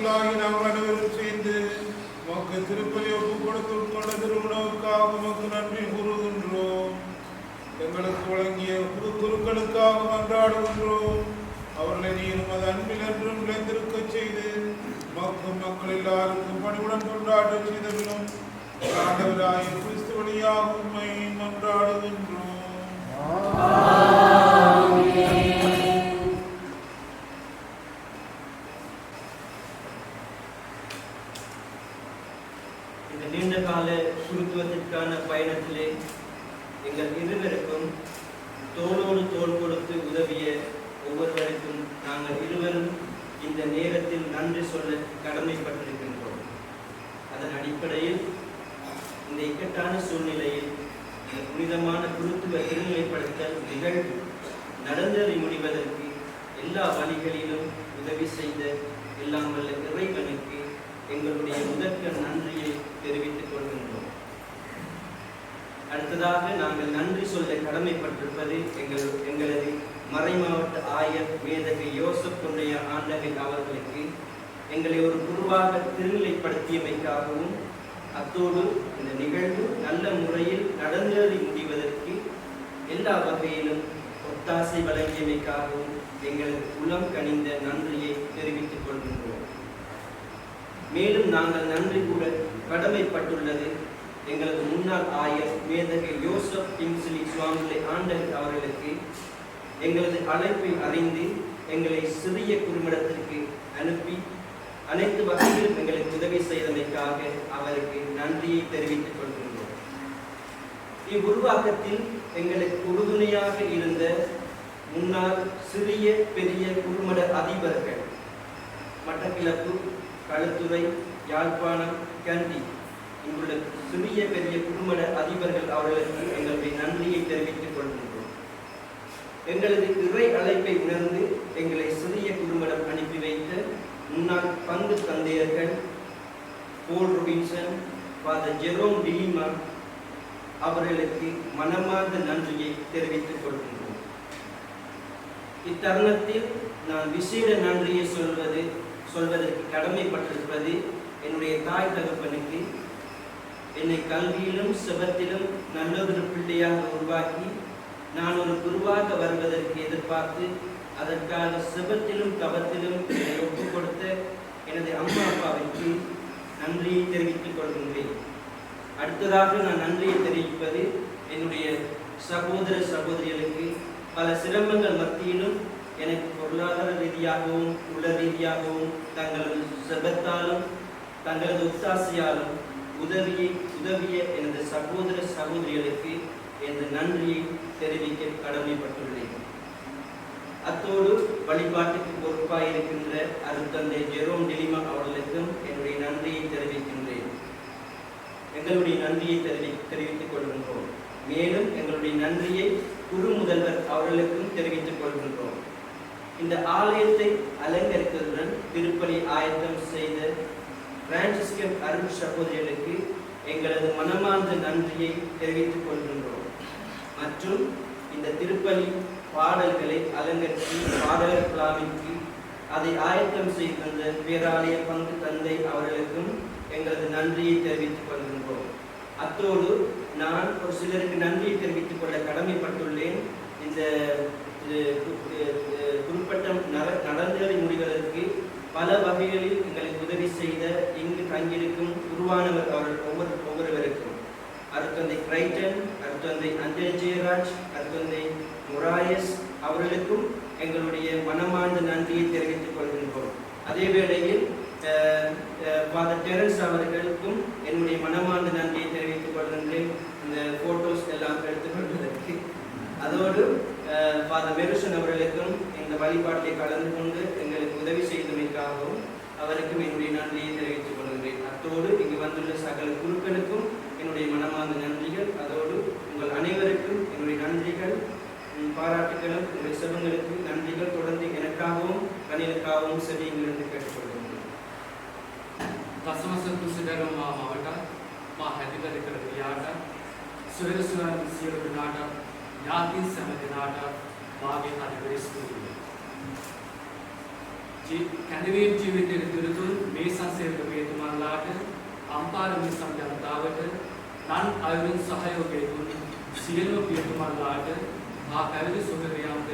S10: மக்களாகி நாங்கள் அனைவரும் சேர்ந்து உமக்கு திருப்பலி ஒப்பு கொடுத்து கொண்ட திருமணவுக்காக உமக்கு நன்றி கூறுகின்றோம். எங்களுக்கு வழங்கிய புது குருக்களுக்காக மன்றாடுகின்றோம். அவர்களை நீர் உமது அன்பில் என்றும் நிலைத்திருக்க செய்து மக்கள் எல்லாருக்கும் பணிவுடன் கொண்டாட செய்தவர்களும் ஆண்டவராகிய கிறிஸ்து வழியாக உம்மை மன்றாடுகின்றோம்.
S7: இந்த நீண்ட கால குருத்துவத்திற்கான பயணத்திலே எங்கள் இருவருக்கும் தோளோடு தோள் கொடுத்து உதவிய ஒவ்வொருவருக்கும் நாங்கள் இருவரும் இந்த நேரத்தில் நன்றி சொல்ல கடமைப்பட்டிருக்கின்றோம். அதன் அடிப்படையில் இந்த இக்கட்டான சூழ்நிலையில் இந்த புனிதமான குருத்துவ திருநிலைப்படுத்தல் நிகழ்வு நடந்தேறி முடிவதற்கு எல்லா வழிகளிலும் உதவி செய்த எல்லாம் வல்ல இறைவனுக்கு எங்களுடைய முதற்க நன்றியை தெரிவித்துக் கொள்கின்றோம். அடுத்ததாக நாங்கள் நன்றி சொல்ல கடமைப்பட்டிருப்பது எங்களது மறைமாவட்ட ஆயர் மேதகை யோசப் கொண்டைய ஆண்டகை அவர்களுக்கு எங்களை ஒரு குருவாக திருநிலைப்படுத்தியமைக்காகவும் அத்தோடு இந்த நிகழ்வு நல்ல முறையில் நடந்தேறி முடிவதற்கு எல்லா வகையிலும் ஒத்தாசை வழங்கியமைக்காகவும் எங்களது உளம் கனிந்த நன்றியை தெரிவித்துக் கொள்கின்றோம். மேலும் நாங்கள் நன்றி கூட கடமைப்பட்டுள்ளது எங்களது முன்னாள் ஆயர் மேதகை யோசப் கிங்ஸ்லி சுவாமிகளை ஆண்டகை அவர்களுக்கு எங்களது அழைப்பை அறிந்து எங்களை சிறிய குறுமிடத்திற்கு அனுப்பி அனைத்து வகையிலும் எங்களுக்கு உதவி செய்தமைக்காக அவருக்கு நன்றியை தெரிவித்துக் கொள்கின்றோம். இவ்வுருவாக்கத்தில் எங்களுக்கு உறுதுணையாக இருந்த முன்னாள் சிறிய பெரிய குறுமட அதிபர்கள் மட்டக்கிழப்பு, களுத்துறை, யாழ்ப்பாணம், கண்டி இங்குள்ள சிறிய பெரிய குறுமட அதிபர்கள் அவர்களுக்கு எங்களுடைய நன்றியை தெரிவித்துக் கொள்கின்றோம். எங்களது இறை அழைப்பை உணர்ந்து எங்களை சிறிய குறுமடம் அனுப்பி வைத்த முன்னாள் பங்கு தந்தையர்கள் போல் ரொபின்சன், ஃபாதர் ஜெரோம் டிலிமா அவர்களுக்கு மனமார்ந்த நன்றியை தெரிவித்துக் கொள்கின்றோம். இத்தருணத்தில் நான் விசேட நன்றியை சொல்வதற்கு கடமைப்பட்டிருப்பது என்னுடைய தாய் தகப்பனுக்கு என்னை கல்வியிலும் செபத்திலும் நல்லதொரு பிள்ளையாக உருவாக்கி நான் ஒரு குருவாக வருவதற்கு எதிர்பார்த்து அதற்காக செபத்திலும் தவத்திலும் என்னை ஒப்புக் கொடுத்த எனது அம்மா அப்பாவிற்கு நன்றியை தெரிவித்துக் கொள்கின்றேன். அடுத்ததாக நான் நன்றியை தெரிவிப்பது என்னுடைய சகோதர சகோதரிகளுக்கு பல சிரமங்கள் மத்தியிலும் எனக்கு பொருளாதார ரீதியாகவும் உள ரீதியாகவும் தங்களது செபத்தாலும் தங்களது ஒத்தாசையாலும் உதவிய எனது சகோதர சகோதரிகளுக்கு எனது நன்றியை தெரிவிக்க கடமைப்பட்டுள்ளேன். அத்தோடு வழிபாட்டுக்கு பொறுப்பாக இருக்கின்ற அருட்தந்தை ஜெரோம் டிலிமா அவர்களுக்கும் என்னுடைய நன்றியை தெரிவிக்கின்றேன். எங்களுடைய நன்றியை தெரிவித்துக் கொள்கின்றோம். மேலும் எங்களுடைய நன்றியை குரு முதல்வர் அவர்களுக்கும் தெரிவித்துக் கொள்கின்றோம். இந்த ஆலயத்தை அலங்கரித்ததுடன் திருப்பலி ஆயத்தம் செய்த பிரான்சிஸ்கன் அருள் சகோதரிகளுக்கு எங்களது மனமார்ந்த நன்றியை தெரிவித்துக் கொள்கின்றோம். மற்றும் இந்த திருப்பலி பாடல்களை அலங்கரித்து பாடகர் குழாமிற்கு அதை ஆயத்தம் செய்திருந்த பேராலய பங்கு தந்தை அவர்களுக்கும் எங்களது நன்றியை தெரிவித்துக் கொள்கின்றோம். அத்தோடு நான் ஒரு சிலருக்கு நன்றியை தெரிவித்துக் கொள்ள கடமைப்பட்டுள்ளேன். இந்த குறிப்பிட்டம் நடந்தேறி முடிவதற்கு பல வகைகளில் எங்களுக்கு உதவி செய்த இங்கு தங்கியிருக்கும் குருவானவர் அவர்கள் ஒவ்வொருவருக்கும் அருட்தந்தை கிரைட்டன், அருட்தந்தை அஞ்சல் ஜெயராஜ், அருட்தந்தை முராயஸ் அவர்களுக்கும் எங்களுடைய மனமார்ந்த நன்றியை தெரிவித்துக் கொள்கின்றோம். அதே வேளையில் ஃபாதர் டெரன்ஸ் அவர்களுக்கும் என்னுடைய மனமார்ந்த நன்றியை தெரிவித்துக் கொள்கின்றேன். இந்த போட்டோஸ் எல்லாம் எடுத்துக்கொள்வதற்கு. அதோடு ஃபாதர் மெருசன் அவர்களுக்கும் இந்த வழிபாட்டை கலந்து கொண்டு எங்களுக்கு உதவி செய்தமைக்காகவும் அவருக்கும் என்னுடைய நன்றியை தெரிவித்துக் கொள்கின்றேன். அத்தோடு இங்கு வந்துள்ள சகல குருக்களுக்கும் என்னுடைய மனமார்ந்த நன்றிகள். அதோடு உங்கள் அனைவருக்கும் என்னுடைய நன்றிகள், பாராட்டுகளும் உங்களுடைய செல்வங்களுக்கு நன்றிகள். தொடர்ந்து எனக்காகவும் கணிலுக்காகவும் செவியுங்கள் என்று கேட்டுக்கொள்கின்றேன்.
S11: දසමසතු සිදරම මාවට මා හැදිකර කර ගියාට සුරේසුරන් සියලු දෙනාට ඥාති සෑම දෙනාට මාගේ හදවතින් ස්තුතියි. කැඳවීම් ජීවිතයේ පිළිතුරු මේ සංසේවක වේතුමාලාට අම්පාරමී සම්ජනතාවට නන් අයුරින් සහයෝගය දුන් සියලු පියතුමාලාට මා පැවිදි සුගතයන්ට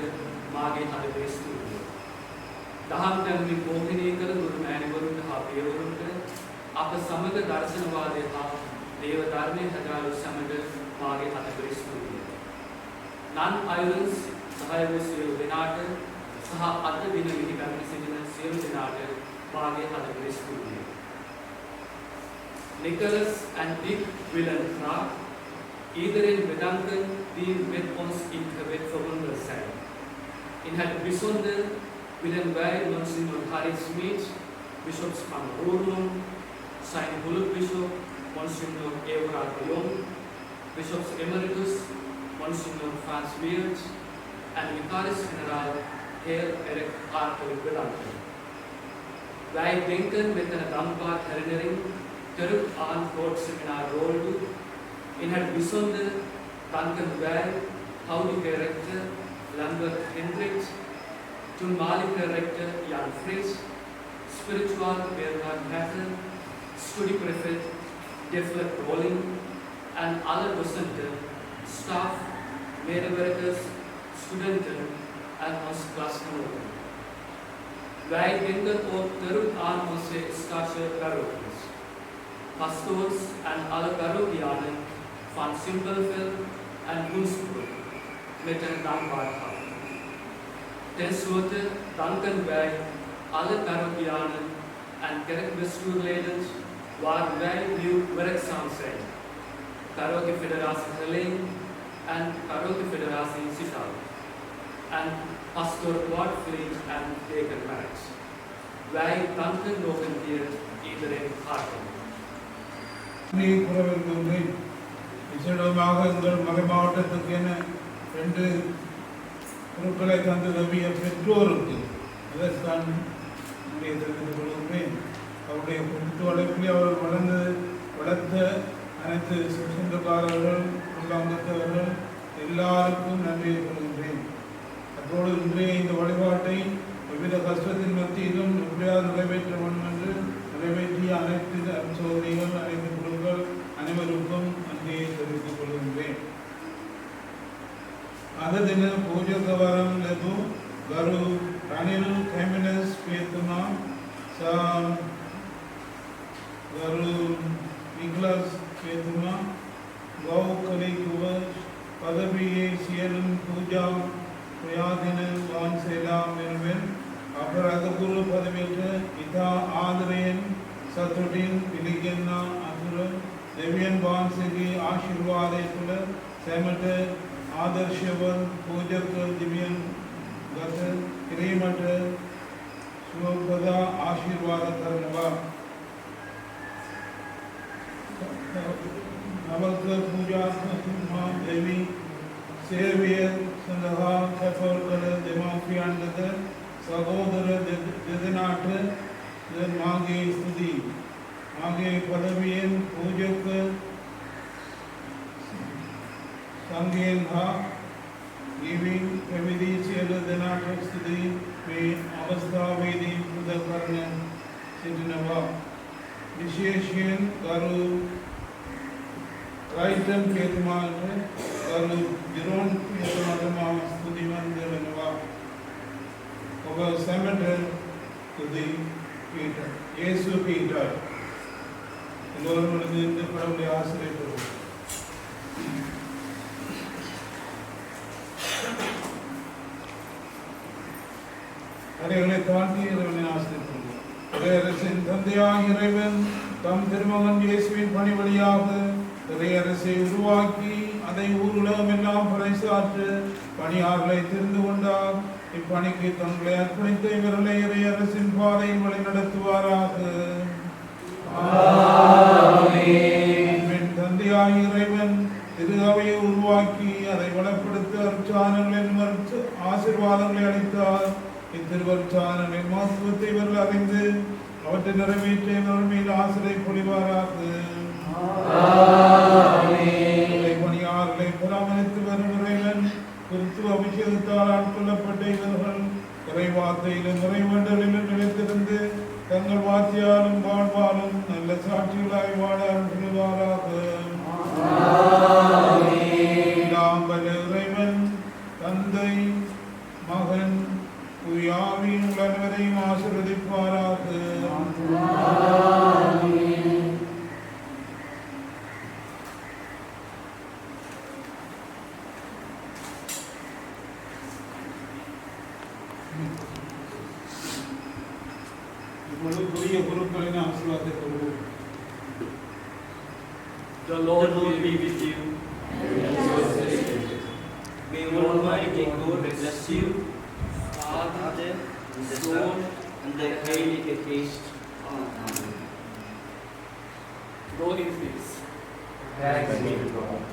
S11: මාගේ හදවතේ ස්තුතිය. දහම් දැනුමින් පෝෂණය කළ ගුරු මෑණිවරුන්ට හා පියවරුන්ට අප සමග දර්ශනවාදය හා දේව ධර්මයේ හදාළු සමග මාගේ හදවතේ ස්තුතිය. නන් අයුරින් සහාය වූ සියලු දෙනාට සහ අද දින විහිදගෙන සිටින සියලු දෙනාට මාගේ හදවතේ ස්තුතිය. Nicholas and Dick Willen Clark, iedereen bedanken die met ons in gebed verbonden zijn. In het bijzonder willen wij Monsignor Harry Smith, bisschop van Roermond, zijn hulpbisschop Monsignor Everard de Jong, bisschop emeritus Monsignor Frans Weert en vicaris-generaal Heer Erik hartelijk bedanken. Wij denken met een dankbaar herinnering terug aan het seminar Roldoek. In het bijzonder danken wij oude rector Lambert Hendricks, toenmalige rector Jan Fris, spiritual Bernhard Heffen, studieprefect Deflet Rolling en alle docenten, staf, medewerkers, studenten en onze klasgenoten. Wij denken ook terug aan onze stageparochies, pastoors en alle parochianen van Simpelveld en Woensbroek met een dankbaar hart. Ten slotte danken wij alle parochianen en kerkbestuurleden waar wij nu werkzaam zijn. Parochie Federatie Helling en Parochie Federatie Sittard. En Pastor Godfried en Deker Marx. Wij danken nog een keer iedereen hartelijk.
S10: விசேடமாக எங்கள் மறை மாவட்டத்துக்கென 2 பொருட்களை தந்து உதவிய பெற்றோருக்கு அதற்கான தெரிவித்துக் கொள்கிறேன். அவருடைய பொறுத்து வளர்ப்பில் அவர் வளர்த்த அனைத்து சொந்தக்காரர்கள் உள்ளாங்கத்தவர்கள் எல்லாருக்கும் நன்றியை கொள்கின்றேன். அதோடு இன்றைய இந்த வழிபாட்டை எவ்வித கஷ்டத்தின் மத்தியிலும் எப்படியாவது நிறைவேற்ற வேண்டும் என்று நிறைவேற்றிய அனைத்து சோதனைகள் அனைத்து குழுக்கள் அனைவருக்கும் நன்றியை தெரிவித்துக் கொள்கின்றேன். අද දින පූජකවරන් ලැබූ ගරු රනිල් කැමිනස් පියතුමා සහ ගරු නික්ලස් පියතුමා ගෞකලිකුව පදවියේ සියලුම පූජා ප්‍රයාදින වහන්සේලා වෙනුවෙන් අපරාධකුරු පදවියට ඉතා ආදරයෙන් සතුටින් පිළිගන්නා අතුර දෙවියන් වහන්සේගේ ආශිර්වාදය තුළ සැමට ආදර්ශවන් පූජක දිව්‍යන් ගත කිරීමට සුවපදා ආශිර්වාද කරනවා. නවක පූජාත්මකතුමා දෙවි සේවය සඳහා කැපවල් කළ දෙමාපියන්ටද සහෝදර දෙදෙනාට මාගේ ස්තුති. මාගේ පදවියෙන් පූජක සංඝයන් හා ගිවින් පැවිදි සියලු දෙනාට ස්තුති. මේ අවස්ථාවේදී පුද කරන සිටිනවා. විශේෂයෙන් ගරු රයිටන් පියතුමාට ගරු ජෙරෝන් පියතුමාට මා ස්තුතිවන්ත වෙනවා. ඔබ සැමට ස්තුති පීඨ இயேசு பீட்டர் எல்லோரும் எழுந்து கடவுளை ஆசிரியப்படுவோம். அறைகளை தாண்டி இறைவனை ஆசிரியப்படுவோம். இறையரசின் தந்தையாகிய இறைவன் தம் திருமகன் இயேசுவின் பணி வழியாக இறையரசை உருவாக்கி அதை ஊருலகம் எல்லாம் பறைசாற்ற பணியாளர்களை தெரிந்து கொண்டார். இப்பணிக்கு தங்களை அர்ப்பணித்த இவர்களை இறையரசின் பாதையில் வழி நடத்துவாராக. தந்தையாகிய இறைவன் திரு அவையை உருவாக்கி அதை வளப்படுத்த அர்ச்சானங்களின் ஆசீர்வாதங்களை அளித்தார். இத்திருவற்சானங்களின் மகத்துவத்தை இவர்கள் அறிந்து அவற்றை நிறைவேற்ற இவர்கள் மீது ஆசிரை பொழிவாராக. பணியாளர்களை பராமரித்து வரும் இறைவன் கிறிஸ்துவ அபிஷேகத்தால் ஆட்கொள்ளப்பட்ட இவர்கள் இறைவார்த்தையிலும் இறைவேண்டலிலும் நிலைத்திருந்து தங்கள் வார்த்தையாலும் வாழ்வாலும் நல்ல சாட்சிகளாய் வாழ அருள்வாராக. எல்லாம் வல்ல இறைவன் தந்தை மகன் தூயாவின் அனைவரையும் ஆசீர்வதிப்பாராக. இப்பொழுது புதிய குருக்களின் ஆசீர்வாதத்தை கொள்வோம்.
S11: The Lord will be with you. May Almighty God bless you, Father, and the Son, and the Holy Ghost. Amen. Go in peace.
S10: Thanks be to God.